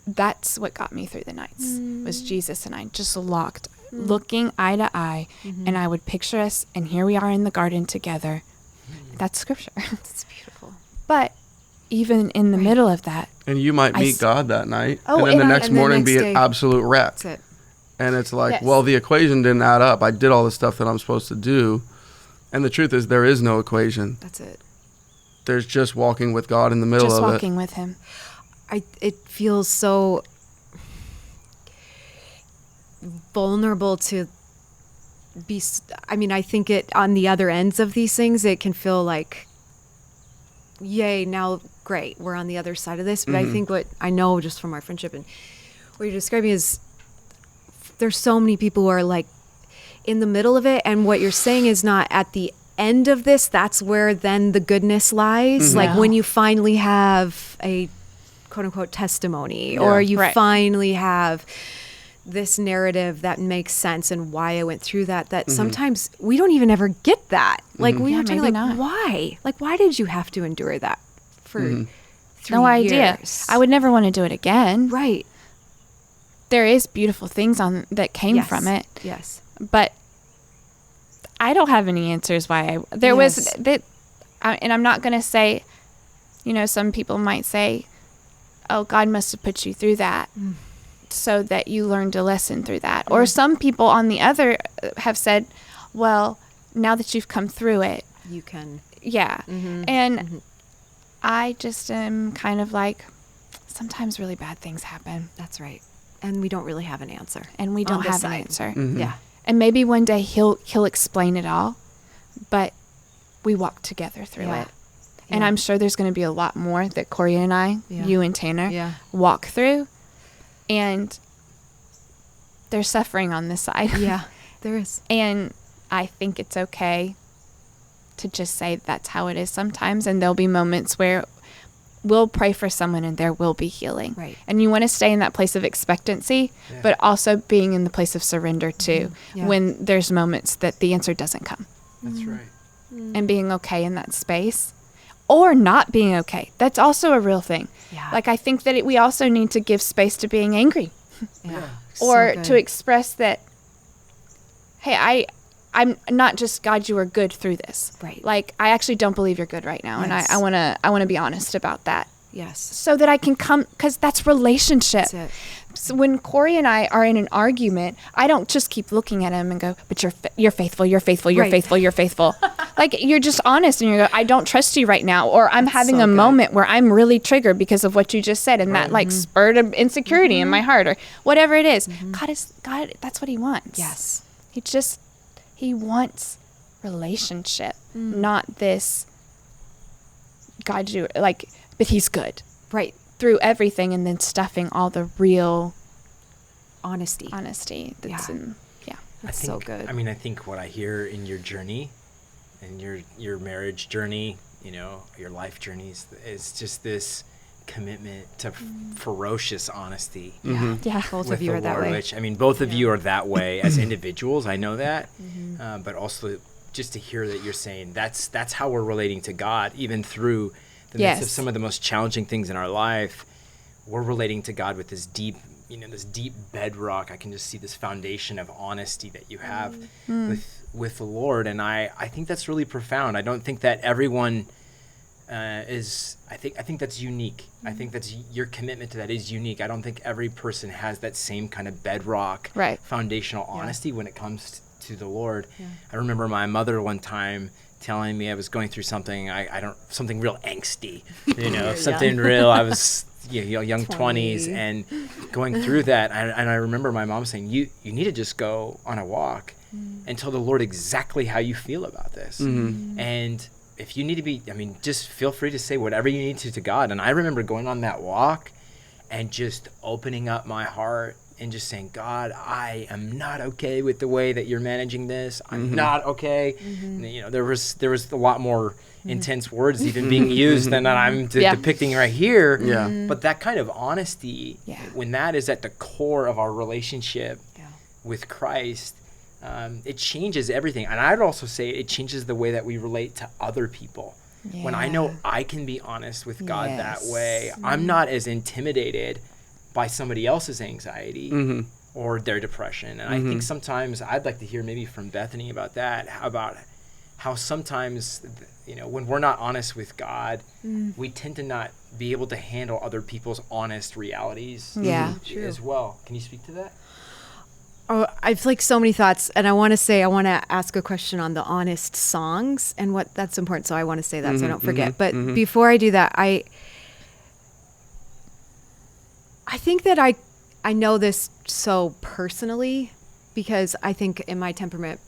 G: that's what got me through the nights, was Jesus and I just locked, looking eye to eye. And I would picture us, and here we are in the garden together. That's scripture.
F: That's beautiful.
G: But even in the middle of that,
E: And you might meet God that night,
G: Oh,
E: and then the
G: and
E: next
F: and the
E: morning
F: next
E: be
F: day-
E: an absolute wreck.
F: That's it.
E: And it's like,
G: Yes.
E: well, the equation didn't add up. I did all the stuff that I'm supposed to do. And the truth is, there is no equation.
F: That's it.
E: There's just walking with God in the middle
G: just
E: of
G: walking with him.
F: It feels so vulnerable to be. I mean, I think it on the other ends of these things, it can feel like, yay, now great, we're on the other side of this. But I think what I know just from our friendship and what you're describing is there's so many people who are like in the middle of it, and what you're saying is not at the end of this. That's where then the goodness lies. Like when you finally have a quote unquote testimony, or you
G: Right.
F: finally have this narrative that makes sense and why I went through that, sometimes we don't even ever get that. Like we
G: Yeah,
F: were talking
G: maybe
F: like,
G: not.
F: why? Like, why did you have to endure that for 3
G: No idea.
F: years?
G: I would never want to do it again.
F: Right.
G: There is beautiful things that came
F: Yes.
G: from it,
F: Yes.
G: but I don't have any answers why there was
F: Yes.
G: that. And I'm not going to say, some people might say, oh, God must have put you through that so that you learned a lesson through that. Or some people on the other have said, well, now that you've come through it,
F: You can.
G: yeah. And I just am kind of like, sometimes really bad things happen
F: That's right. And we don't really have an answer.
G: and we
F: On
G: don't
F: this
G: have an
F: side.
G: answer.
F: Yeah.
G: And maybe one day he'll explain it all, but we walk together through
F: Yeah.
G: it. And
F: Yeah.
G: I'm sure there's going to be a lot more that Cory and I,
F: Yeah.
G: you and Tanner,
F: Yeah.
G: walk through. And there's suffering on this side.
F: Yeah. There is.
G: And I think it's okay to just say that's how it is sometimes. And there'll be moments where we'll pray for someone and there will be healing.
F: Right.
G: And you want to stay in that place of expectancy, but also being in the place of surrender too,
F: Yeah.
G: when there's moments that the answer doesn't come.
B: That's right.
G: And being okay in that space, or not being okay. That's also a real thing.
F: Yeah.
G: Like, I think that we also need to give space to being angry,
F: Yeah.
G: or
F: So
G: to
F: good.
G: express that, hey, I'm not just, God, you are good through this.
F: Right.
G: Like, I actually don't believe you're good right now.
F: Yes.
G: And I want to be honest about that.
F: Yes.
G: So that I can come, because that's relationship.
F: That's it.
G: So when Cory and I are in an argument, I don't just keep looking at him and go, but you're faithful, you're faithful, you're
F: Right.
G: faithful, you're faithful. Like, you're just honest, and you go, I don't trust you right now, or I'm having
F: so
G: a
F: good.
G: moment where I'm really triggered because of what you just said, and that like spurred an insecurity in my heart, or whatever it is. God, that's what he wants.
F: Yes.
G: He wants relationship, not this God, you like, but he's good.
F: Right.
G: Through everything, and then stuffing all the real
F: Honesty.
G: that's
F: Yeah.
G: in,
F: That's
B: I think,
F: so good.
B: I mean, I think what I hear in your journey, and your marriage journey, you know, your life journeys, is just this commitment to ferocious honesty.
G: yeah.
F: Both
B: with
F: of you
B: the
F: are that
B: Lord,
F: way.
B: which, I mean, both of you are that way as individuals. I know that, but also just to hear that you're saying that's how we're relating to God, even through the midst of
G: Yes.
B: some of the most challenging things in our life. We're relating to God with this deep, this deep bedrock. I can just see this foundation of honesty that you have with the Lord, and I think that's really profound. I don't think that everyone is. I think that's unique. I think that's your commitment to that is unique. I don't think every person has that same kind of bedrock,
G: Right.
B: foundational honesty when it comes to the Lord. I remember my mother one time telling me I was going through something. Something real angsty, something real. I was young 20s and going through that. And I remember my mom saying, you need to just go on a walk and tell the Lord exactly how you feel about this. And if you need to be, just feel free to say whatever you need to God. And I remember going on that walk and just opening up my heart and just saying, God, I am not okay with the way that you're managing this. I'm not okay. And, there was a lot more intense words even being used than that I'm depicting right here.
E: Yeah.
B: But that kind of honesty, when that is at the core of our relationship with Christ, it changes everything. And I'd also say it changes the way that we relate to other people. When I know I can be honest with God that way, I'm not as intimidated by somebody else's anxiety or their depression. And I think sometimes I'd like to hear maybe from Bethany about that, about how sometimes, when we're not honest with God, we tend to not be able to handle other people's honest realities as well. Can you speak to that?
F: Oh, I've so many thoughts, and I want to ask a question on the honest songs and what that's important. So I want to say that so I don't forget. But before I do that, I think that I know this so personally because I think in my temperament,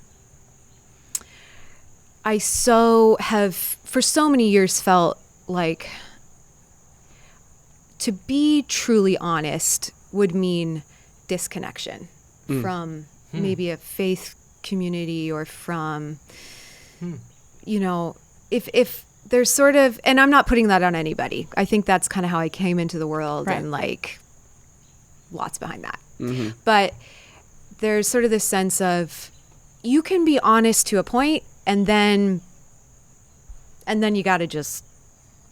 F: I have for so many years felt like to be truly honest would mean disconnection from maybe a faith community or from, if there's sort of, and I'm not putting that on anybody. I think that's kind of how I came into the world and lots behind that. But there's sort of this sense of you can be honest to a point and then you got to just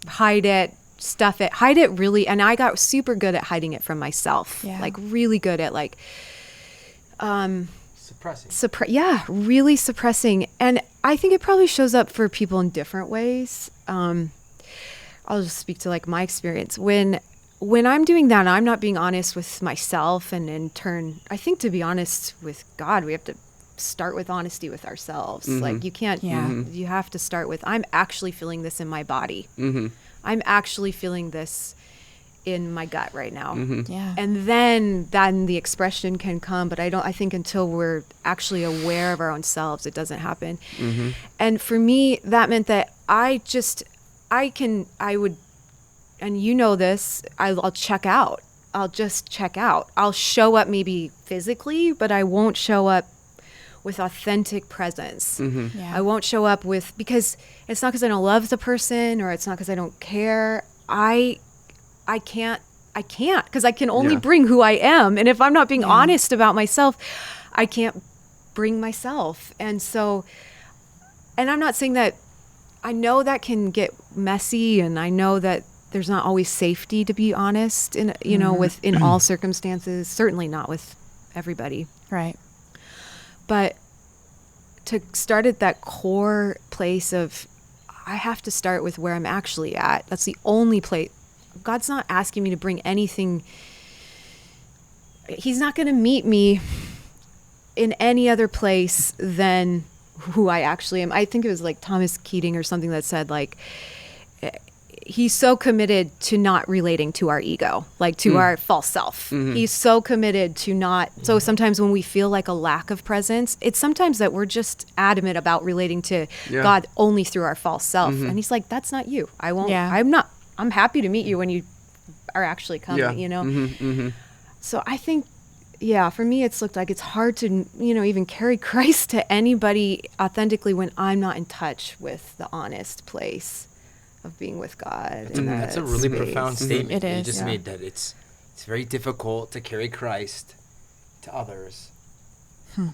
F: hide it, stuff it, hide it really. And I got super good at hiding it from myself, really good at
B: Suppressing.
F: Really suppressing. And I think it probably shows up for people in different ways. I'll just speak to my experience. When I'm doing that, I'm not being honest with myself, and in turn, I think to be honest with God, we have to start with honesty with ourselves. You can't, you have to start with, I'm actually feeling this in my body. I'm actually feeling this in my gut right now. And then the expression can come, but I think until we're actually aware of our own selves, it doesn't happen. And for me, that meant that I would, and you know this, I'll check out. I'll just check out. I'll show up maybe physically, but I won't show up with authentic presence. I won't show up because it's not because I don't love the person or it's not because I don't care. I can't because I can only bring who I am. And if I'm not being honest about myself, I can't bring myself. And so, and I'm not saying that, I know that can get messy, and I know that there's not always safety to be honest in in all circumstances, certainly not with everybody.
G: Right.
F: But to start at that core place of, I have to start with where I'm actually at. That's the only place God's not asking me to bring anything. He's not going to meet me in any other place than who I actually am. I think it was like Thomas Keating or something that said, like, he's so committed to not relating to our ego, like to our false self. He's so committed to not. So sometimes when we feel like a lack of presence, it's sometimes that we're just adamant about relating to God only through our false self. And he's like, that's not you. I won't, I'm happy to meet you when you are actually coming, you know? So I think, for me, it's looked like it's hard to, even carry Christ to anybody authentically when I'm not in touch with the honest place of being with God.
B: That's a really profound statement.
G: It is.
B: You just made that it's very difficult to carry Christ to others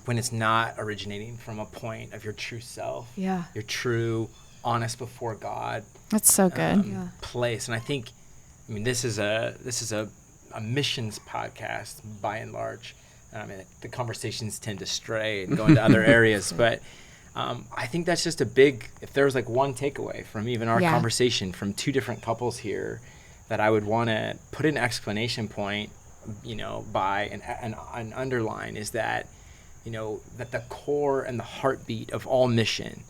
B: when it's not originating from a point of your true self, your true, honest before God.
G: That's so good.
B: Place. And I think, this is a missions podcast by and large. The conversations tend to stray and go into other areas, but I think that's just if there was like one takeaway from even our conversation from two different couples here that I would want to put an exclamation point, by an underline, is that, that the core and the heartbeat of all mission,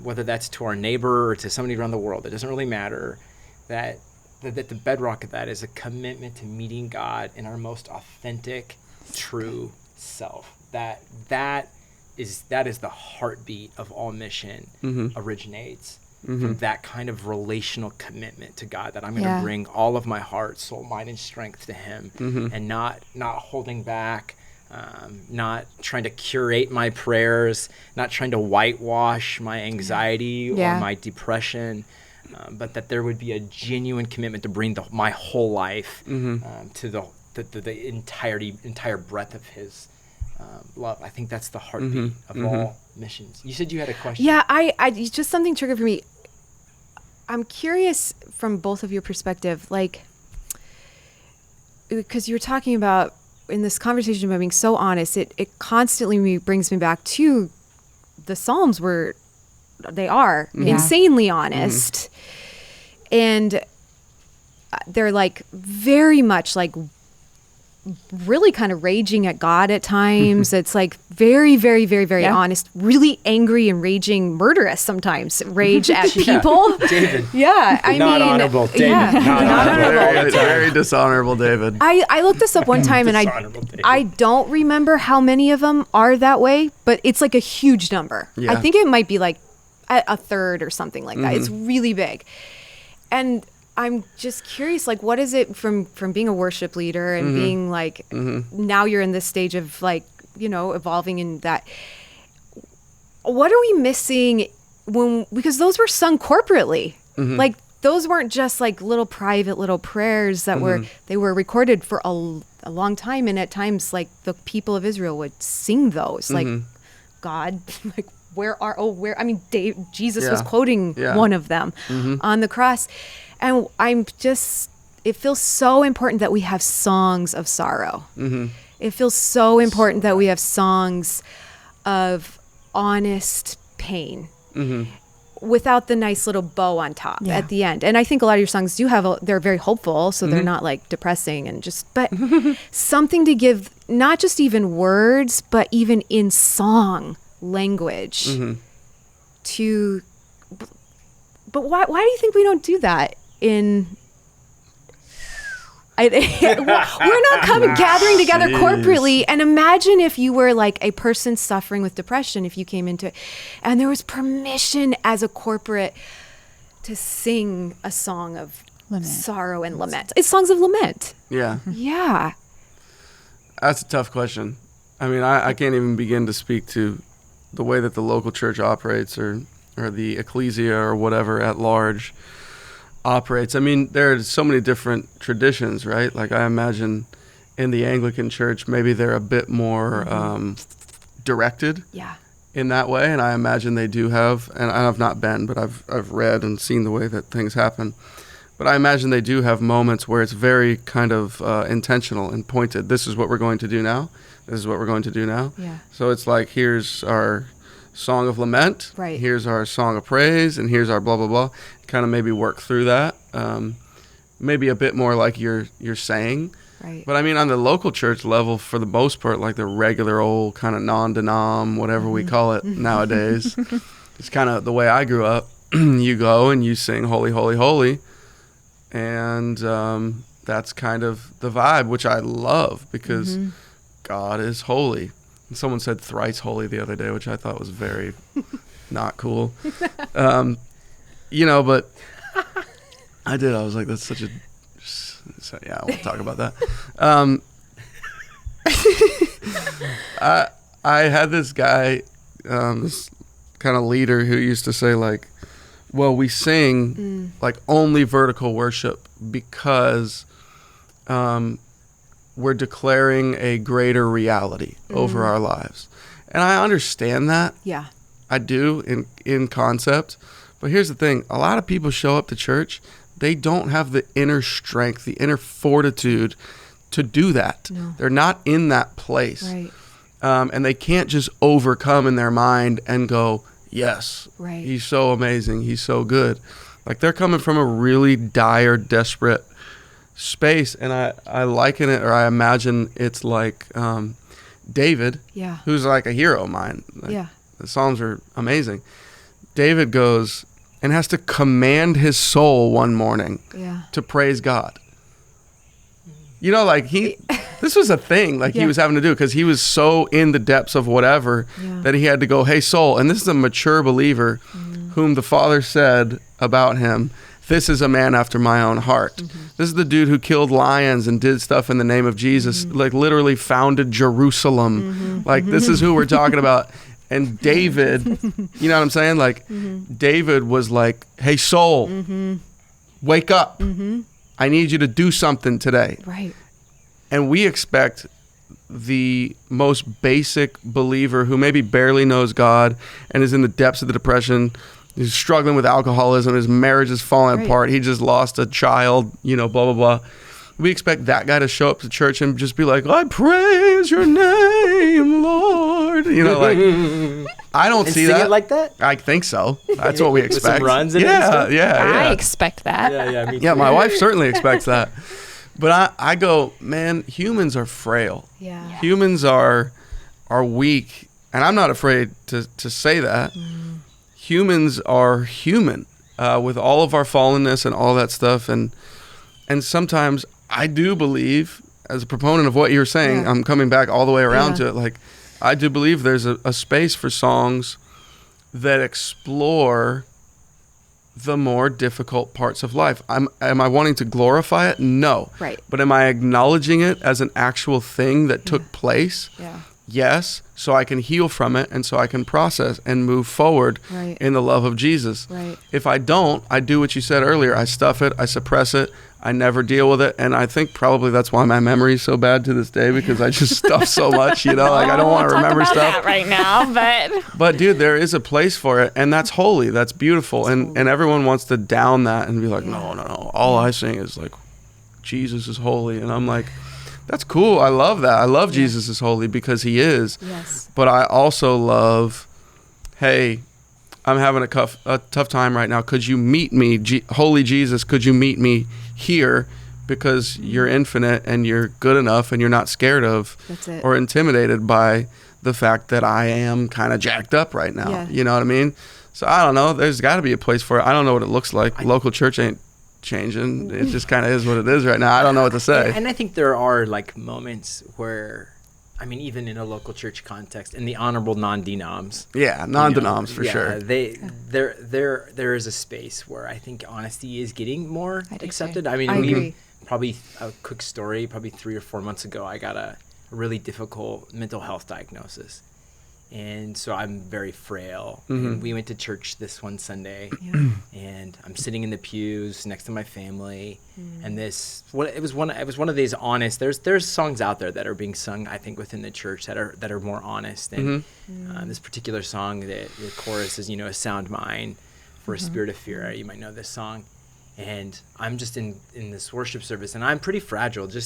B: whether that's to our neighbor or to somebody around the world, it doesn't really matter, that the bedrock of that is a commitment to meeting God in our most authentic, true self. That is the heartbeat of all mission. Originates from that kind of relational commitment to God, that I'm going to bring all of my heart, soul, mind, and strength to Him, and not holding back, not trying to curate my prayers, not trying to whitewash my anxiety or my depression, but that there would be a genuine commitment to bring my whole life to the entire breadth of His love. I think that's the heartbeat of all missions. You said you had a question.
F: Yeah, I just something triggered for me. I'm curious from both of your perspective, like, because you're talking about in this conversation about being so honest, it constantly brings me back to the Psalms where they are insanely honest. And they're like very much like really kind of raging at God at times. It's like very, very, very, very honest, really angry and raging, murderous sometimes, rage at people.
B: David. Not honorable, David. Not honorable.
E: Very dishonorable, David.
F: I looked this up one time and I don't remember how many of them are that way, but it's like a huge number. I think it might be like a third or something like that. It's really big. And I'm just curious, like, what is it from being a worship leader and being like, now you're in this stage of like, evolving in that. What are we missing because those were sung corporately, like those weren't just like little private little prayers that they were recorded for a long time. And at times like the people of Israel would sing those like, God, like, Jesus was quoting one of them on the cross. And it feels so important that we have songs of sorrow. It feels so important that we have songs of honest pain without the nice little bow on top at the end. And I think a lot of your songs they're very hopeful, so they're not like depressing but something to give, not just even words, but even in song language but why do you think we don't do that we're not gathering together corporately? And imagine if you were like a person suffering with depression, if you came into it and there was permission as a corporate to sing a song of sorrow and lament. It's songs of lament. Yeah.
E: That's a tough question. I mean, I can't even begin to speak to the way that the local church operates or the ecclesia or whatever at large operates. I mean, there are so many different traditions, right? Like I imagine in the Anglican church, maybe they're a bit more directed in that way. And I imagine they do have, and I've not been, but I've read and seen the way that things happen. But I imagine they do have moments where it's very kind of intentional and pointed. This is what we're going to do now. This is what we're going to do now.
F: Yeah.
E: So it's like, here's our song of lament. Here's our song of praise, and here's our blah, blah, blah. Kind of maybe work through that. maybe a bit more like you're saying.
F: Right.
E: But I mean, on the local church level, for the most part, like the regular old kind of non-denom, whatever we call it nowadays, it's kind of the way I grew up. You go and you sing Holy, Holy, Holy. And that's kind of the vibe, which I love because God is holy. And someone said thrice holy the other day, which I thought was very not cool. You know, but I did. I was like, that's such a... So, yeah, I won't talk about that. I had this guy, this kind of leader who used to say, like, well, we sing like only vertical worship because we're declaring a greater reality over our lives. And I understand that.
F: Yeah.
E: I do in concept. But here's the thing. A lot of people show up to church. They don't have the inner strength, the inner fortitude to do that.
F: No.
E: They're not in that place.
F: Right.
E: And they can't just overcome in their mind and go, yes,
F: Right.
E: he's so amazing, he's so good. Like they're coming from a really dire, desperate space. And I liken it, or I imagine it's like David,
F: Yeah.
E: who's like a hero of mine. Like,
F: Yeah.
E: the Psalms are amazing. David goes and has to command his soul one morning
F: Yeah.
E: to praise God. You know, like this was a thing like he was having to do because he was so in the depths of whatever that he had to go, hey, soul. And this is a mature believer whom the Father said about him, this is a man after my own heart. This is the dude who killed lions and did stuff in the name of Jesus, like literally founded Jerusalem. Like this is who we're talking about. And David, you know what I'm saying? Like David was like, hey, soul, wake up. I need you to do something today.
F: Right.
E: And we expect the most basic believer who maybe barely knows God and is in the depths of the depression, he's struggling with alcoholism, his marriage is falling apart, he just lost a child, you know, blah, blah, blah. We expect that guy to show up to church and just be like, I praise your name, Lord. You know, like, I don't
B: And
E: see
B: sing
E: that.
B: it like that?
E: I think so. That's what we
B: With
E: expect.
B: some runs in it and
E: yeah,
B: stuff?
E: yeah.
G: I expect that.
B: Yeah, me too.
E: Yeah, my wife certainly expects that. But I go, man, humans are frail.
F: Yeah.
E: Humans are weak. And I'm not afraid to say that. Humans are human with all of our fallenness and all that stuff. And sometimes I do believe, as a proponent of what you're saying, I'm coming back all the way around to it. Like, I do believe there's a space for songs that explore the more difficult parts of life. Am I wanting to glorify it? No.
F: Right.
E: But am I acknowledging it as an actual thing that took place?
F: Yeah.
E: Yes, so I can heal from it and so I can process and move forward in the love of Jesus.
F: Right.
E: If I don't, I do what you said earlier. I stuff it, I suppress it, I never deal with it. And I think probably that's why my memory is so bad to this day, because I just stuff so much, you know, like I don't want to remember
G: Talk about
E: stuff.
G: that right now,
E: But dude, there is a place for it, and that's holy, that's beautiful. And everyone wants to down that and be like, no, all I sing is like, Jesus is holy. And I'm like, that's cool. I love that. I love Jesus is holy because he is.
F: Yes.
E: But I also love, hey, I'm having a tough time right now. Could you meet me, holy Jesus? Could you meet me here? Because you're infinite and you're good enough and you're not scared of or intimidated by the fact that I am kind of jacked up right now.
F: Yeah.
E: You know what I mean? So I don't know. There's got to be a place for it. I don't know what it looks like. Local church ain't changing. It just kind of is what it is right now. I don't know what to say.
B: And I think there are like moments where, I mean, even in a local church context, in the honorable non-denoms.
E: Yeah, non-denoms for sure.
B: There is a space where I think honesty is getting more accepted. I mean,
F: I agree.
B: Probably a quick story, probably 3 or 4 months ago, I got a really difficult mental health diagnosis. And so I'm very frail. And we went to church this one Sunday, and I'm sitting in the pews next to my family. And it was one of these honest. There's songs out there that are being sung, I think, within the church that are more honest. And this particular song, the chorus is, a sound mind for a spirit of fear. You might know this song. And I'm just in this worship service, and I'm pretty fragile, the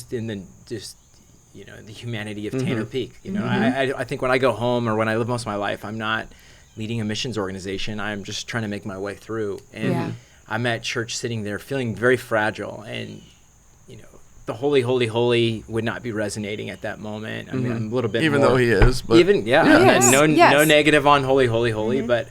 B: humanity of Tanner Peake. I think when I go home or when I live most of my life, I'm not leading a missions organization. I'm just trying to make my way through. And I'm at church sitting there feeling very fragile, and the holy, holy, holy would not be resonating at that moment. I mean, I'm a little bit
E: even
B: more,
E: though he is, but
C: Yes.
B: no
C: Yes.
B: negative on holy, holy, holy, but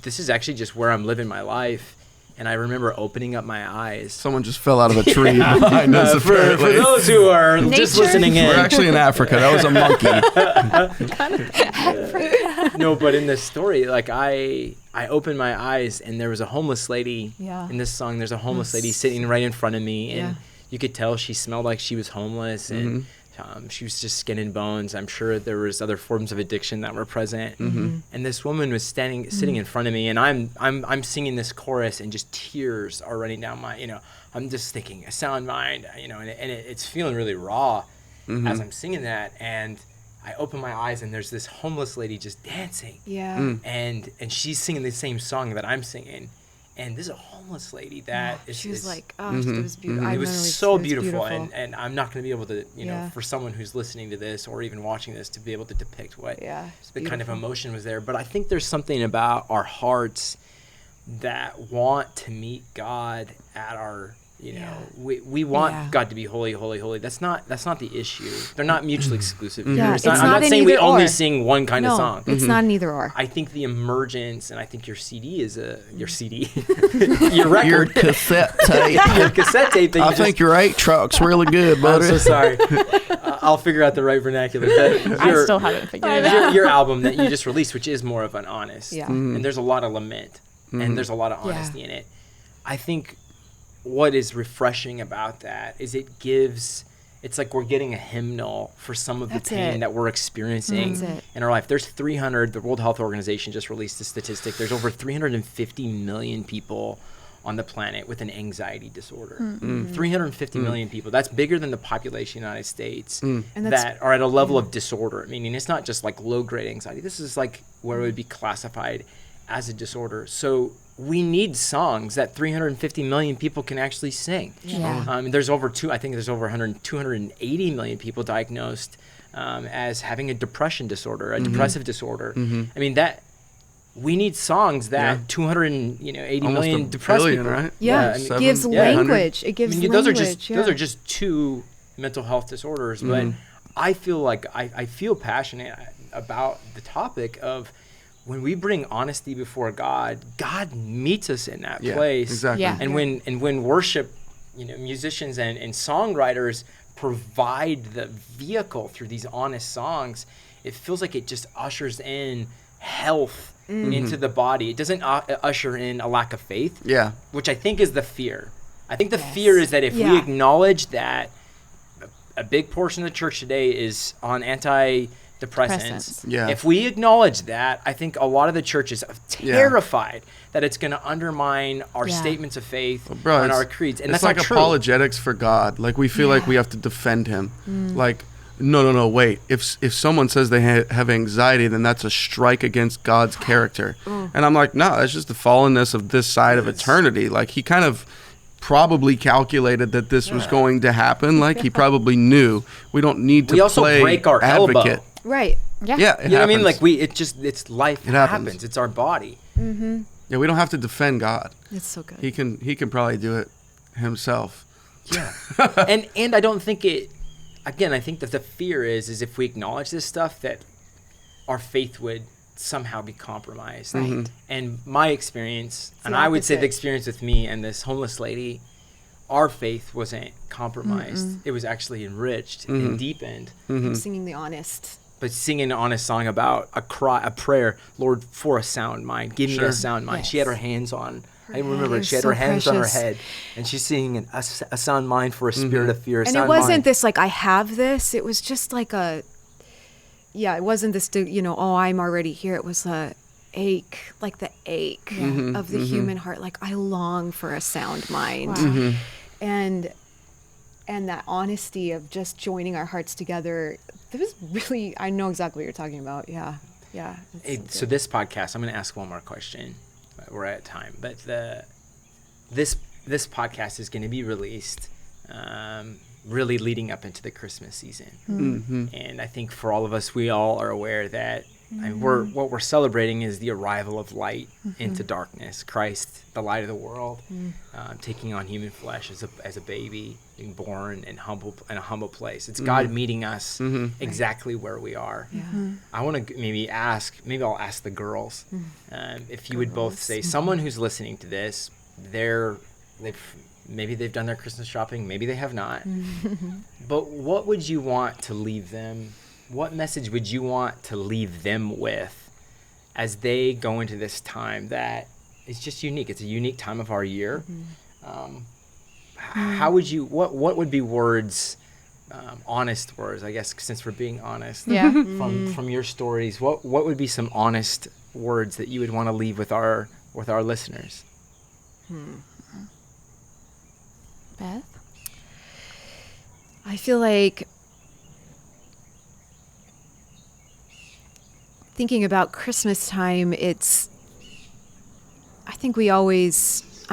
B: this is actually just where I'm living my life. And I remember opening up my eyes.
E: someone just fell out of a tree behind us.
B: For
E: Apparently,
B: those who are just
G: Nature?
B: listening in,
E: we're actually in Africa. That was a monkey.
B: no, but in this story, like I opened my eyes and there was a homeless lady.
F: Yeah.
B: In this song, there's a homeless lady sitting right in front of me, and
F: Yeah.
B: you could tell she smelled like she was homeless, and she was just skin and bones. I'm sure there was other forms of addiction that were present. And this woman was sitting in front of me, and I'm singing this chorus, and just tears are running down my, I'm just thinking, a sound mind, and it's feeling really raw as I'm singing that. And I open my eyes, and there's this homeless lady just dancing.
F: Yeah.
B: And she's singing the same song that I'm singing. And this is a homeless lady that
F: She was like, oh, it was beautiful.
B: it was so beautiful. And I'm not going to be able to,
F: Yeah.
B: for someone who's listening to this or even watching this, to be able to depict what the kind of emotion was there. But I think there's something about our hearts that want to meet God at our, we want God to be holy, holy, holy. That's not the issue. They're not mutually exclusive.
F: Yeah,
B: It's not,
F: it's
B: I'm
F: not
B: not
F: an
B: saying we
F: either
B: only
F: or.
B: sing one kind of song.
F: It's not an either or.
B: I think the emergence, and I think your CD is your CD, your record,
E: Your cassette tape.
B: your cassette tape. That
E: I think your 8-truck's really good,
B: I'm
E: buddy.
B: so sorry. I'll figure out the right vernacular. But
G: I still haven't figured it out.
B: your album that you just released, which is more of an honest,
F: Yeah.
B: and there's a lot of lament, and there's a lot of honesty in it. I think what is refreshing about that is it's like we're getting a hymnal for some of the pain that we're experiencing in our life. There's 300, the World Health Organization just released a statistic. There's over 350 million people on the planet with an anxiety disorder. 350 million people. That's bigger than the population of the United States that are at a level of disorder. Meaning it's not just like low-grade anxiety. This is like where it would be classified as a disorder. So we need songs that 350 million people can actually sing. There's over 280 million people diagnosed as having a depression disorder, a depressive disorder. I mean, that we need songs that 280 million depressed
E: billion,
B: people.
E: right?
F: Yeah, it gives language. It gives
B: those
F: language.
B: those are just two mental health disorders. But I feel like I feel passionate about the topic of, when we bring honesty before God, God meets us in that place.
E: Exactly.
G: Yeah.
B: And when worship, musicians and songwriters provide the vehicle through these honest songs, it feels like it just ushers in health into the body. It doesn't usher in a lack of faith.
E: Yeah.
B: Which I think is the fear. I think the fear is that if we acknowledge that a big portion of the church today is on antidepressants.
E: Yeah.
B: If we acknowledge that, I think a lot of the churches are terrified that it's going to undermine our statements of faith and our creeds. And
E: it's
B: that's
E: like
B: not true.
E: apologetics for God. Like we feel like we have to defend him. Like, no, wait. If someone says they have anxiety, then that's a strike against God's character. And I'm like, no, that's just the fallenness of this side of eternity. Like he kind of probably calculated that this was going to happen. Like he probably knew. We don't need to
B: We also
E: play
B: break our
E: advocate.
B: elbow.
F: Right.
E: Yeah,
B: You know what I mean? Like it's life.
E: It happens.
B: It's our body.
E: Yeah, we don't have to defend God.
F: It's so good.
E: He can probably do it himself.
B: Yeah. and I don't think it. Again, I think that the fear is if we acknowledge this stuff, that our faith would somehow be compromised.
F: Right.
B: And my experience, and
F: the
B: I would say the
F: opposite.
B: experience with me and this homeless lady, our faith wasn't compromised. It was actually enriched and deepened.
F: I'm singing the honest.
B: But singing an honest song about a prayer, Lord, for a sound mind. Give me a sound mind. She had her hands on. I remember
F: head
B: she had
F: is
B: her
F: so
B: hands on her
F: precious.
B: head, and she's singing a sound mind for a spirit of fear.
F: And it wasn't this like I have this. It was just like it wasn't this, I'm already here. It was a ache, like the ache of the human heart. Like I long for a sound mind.
G: Wow.
F: And that honesty of just joining our hearts together. It was really, I know exactly what you're talking about. Yeah. Yeah.
B: Hey, so this podcast, I'm going to ask one more question. We're at time, but this podcast is going to be released really leading up into the Christmas season. And I think for all of us, we all are aware that And what we're celebrating is the arrival of light into darkness. Christ, the light of the world, taking on human flesh as a baby, being born in a humble place. It's God meeting us exactly where we are. I want to maybe I'll ask the girls if you would both say, someone who's listening to this, maybe they've done their Christmas shopping, maybe they have not. But what would you want to leave them? What message would you want to leave them with as they go into this time that is just unique? It's a unique time of our year. How would you, what would be words, honest words, I guess, since we're being honest, from your stories, what would be some honest words that you would want to leave with our listeners?
G: Beth?
F: I feel like thinking about Christmas time, I'm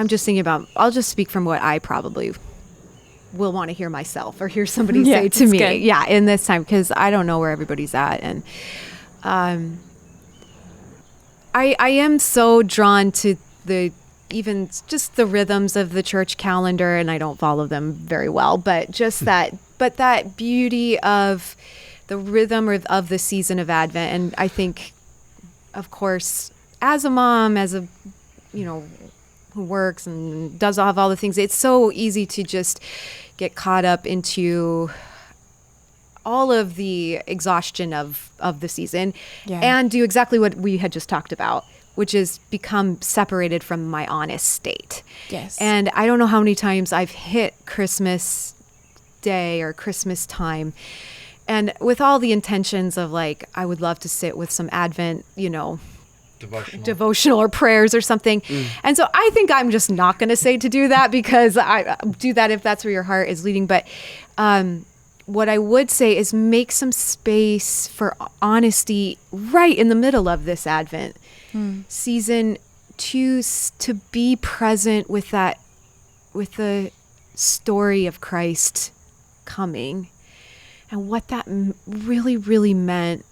F: just thinking about, I'll just speak from what I probably will want to hear myself or hear somebody say to me.
G: Good.
F: Yeah, in this time, because I don't know where everybody's at. And I am so drawn to even just the rhythms of the church calendar, and I don't follow them very well, but just that beauty of the rhythm of the season of Advent. And I think, of course, as a mom, who works and does all the things, it's so easy to just get caught up into all of the exhaustion of the season and do exactly what we had just talked about, which is become separated from my honest state.
G: Yes.
F: And I don't know how many times I've hit Christmas Day or Christmas time, and with all the intentions of like, I would love to sit with some Advent, devotional or prayers or something. And so I think I'm just not going to say to do that, because I do that if that's where your heart is leading. But what I would say is make some space for honesty right in the middle of this Advent season, to be present with the story of Christ coming and what that really, really meant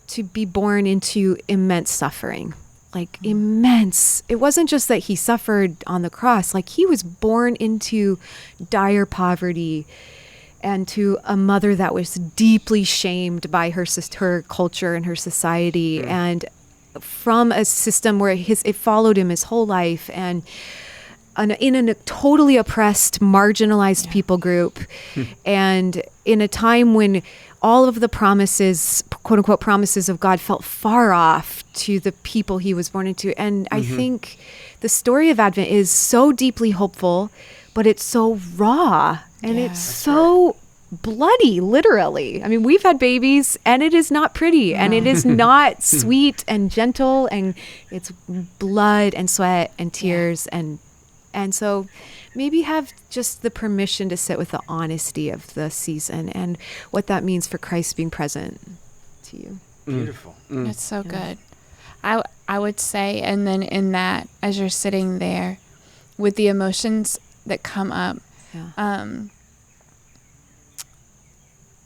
F: to be born into immense suffering, like immense. It wasn't just that he suffered on the cross, like he was born into dire poverty and to a mother that was deeply shamed by her culture and her society, and from a system where it followed him his whole life, and in a totally oppressed, marginalized people group, and in a time when all of the promises, quote unquote, promises of God felt far off to the people he was born into. And I think the story of Advent is so deeply hopeful, but it's so raw and it's so bloody, literally. I mean, we've had babies and it is not pretty and it is not sweet and gentle, and it's blood and sweat and tears. And so maybe have just the permission to sit with the honesty of the season and what that means for Christ being present to you.
B: Beautiful.
G: That's so good. I would say, and then in that, as you're sitting there with the emotions that come up,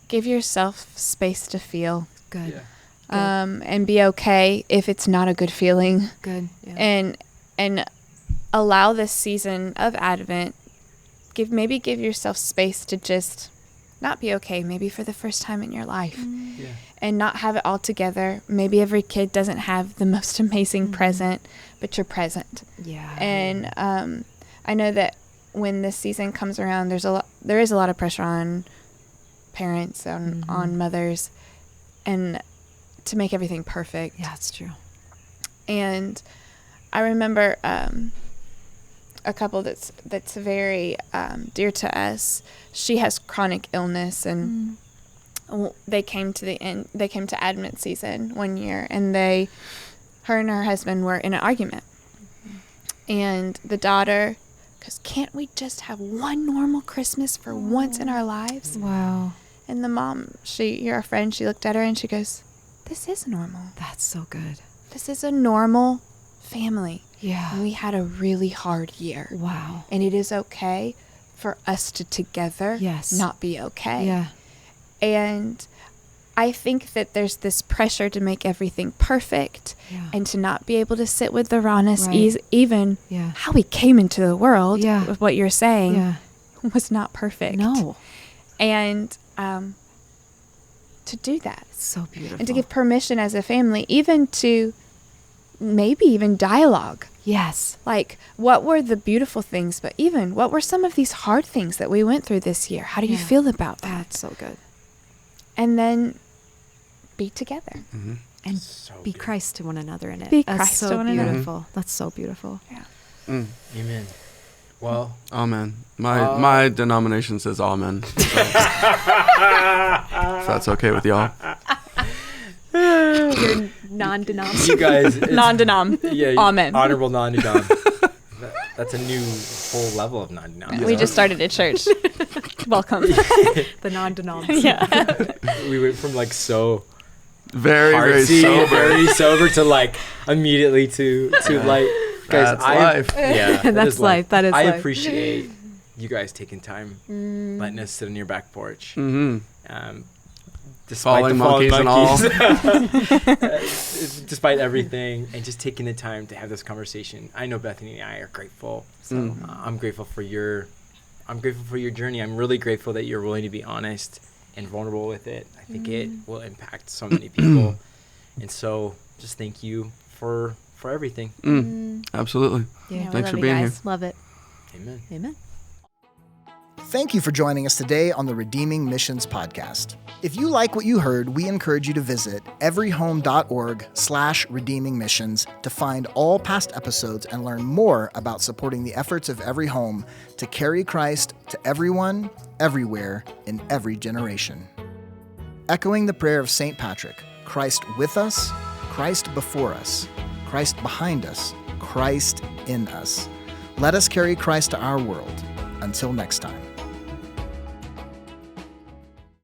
G: give yourself space to feel.
F: Good.
G: And be okay if it's not a good feeling.
F: Good. Yeah.
G: And allow this season of Advent, give yourself space to just not be okay, maybe for the first time in your life, and not have it all together. Maybe every kid doesn't have the most amazing present, but you're present.
F: Yeah.
G: And I know that when this season comes around, there is a lot of pressure on parents, on mothers, and to make everything perfect.
F: Yeah, it's true.
G: And I remember a couple that's very dear to us. She has chronic illness, and they came to Advent season one year, and her and her husband were in an argument. And the daughter goes, "Can't we just have one normal Christmas for once in our lives?"
F: Wow.
G: And the mom, you're a friend, she looked at her and she goes, "This is normal.
F: That's so good.
G: This is a normal family.
F: Yeah.
G: And we had a really hard year.
F: Wow.
G: And it is okay for us to together not be okay."
F: Yeah.
G: And I think that there's this pressure to make everything perfect and to not be able to sit with the rawness, even how we came into the world with what you're saying was not perfect.
F: No.
G: And to do that.
F: So beautiful.
G: And to give permission as a family, even to maybe even dialogue.
F: Yes.
G: Like, what were the beautiful things, but even what were some of these hard things that we went through this year? How do you feel about that?
F: That's so good.
G: And then be together.
E: Mm-hmm.
F: And
B: So
F: be
B: good.
F: Christ to one another in it.
G: Be
F: That's
G: Christ
F: so
G: to one another.
F: beautiful. That's so beautiful.
G: Yeah.
B: Amen. Well,
E: Amen. My denomination says amen. So, if that's okay with y'all.
F: You're non-denominational.
B: you guys, it's-
G: Non-denom.
B: yeah,
G: Amen.
B: honorable non-denom. That's a new whole level of non-denom.
G: We just started a church. Welcome.
F: The non-denoms.
G: Yeah.
B: We went from like so
E: Very, very
B: artsy,
E: sober.
B: very sober to like immediately to like guys.
E: That's life.
B: Yeah, that
F: That's
B: is
F: life. That is
B: I
F: life.
B: appreciate you guys taking time, letting us sit on your back porch.
E: Mm-hmm.
B: Despite
E: Falling
B: the fallen
E: monkeys and
B: monkeys. Despite everything, and just taking the time to have this conversation. I know Bethany and I are grateful. So I'm grateful for your journey. I'm really grateful that you're willing to be honest and vulnerable with it. I think it will impact so many people. And so just thank you for everything.
E: Absolutely.
F: Yeah,
E: Thanks for
F: love
E: being
F: you
E: here.
F: guys. Love it.
B: Amen.
F: Amen.
D: Thank you for joining us today on the Redeeming Missions podcast. If you like what you heard, we encourage you to visit everyhome.org/redeemingmissions to find all past episodes and learn more about supporting the efforts of Every Home to carry Christ to everyone, everywhere, in every generation. Echoing the prayer of St. Patrick, Christ with us, Christ before us, Christ behind us, Christ in us. Let us carry Christ to our world. Until next time.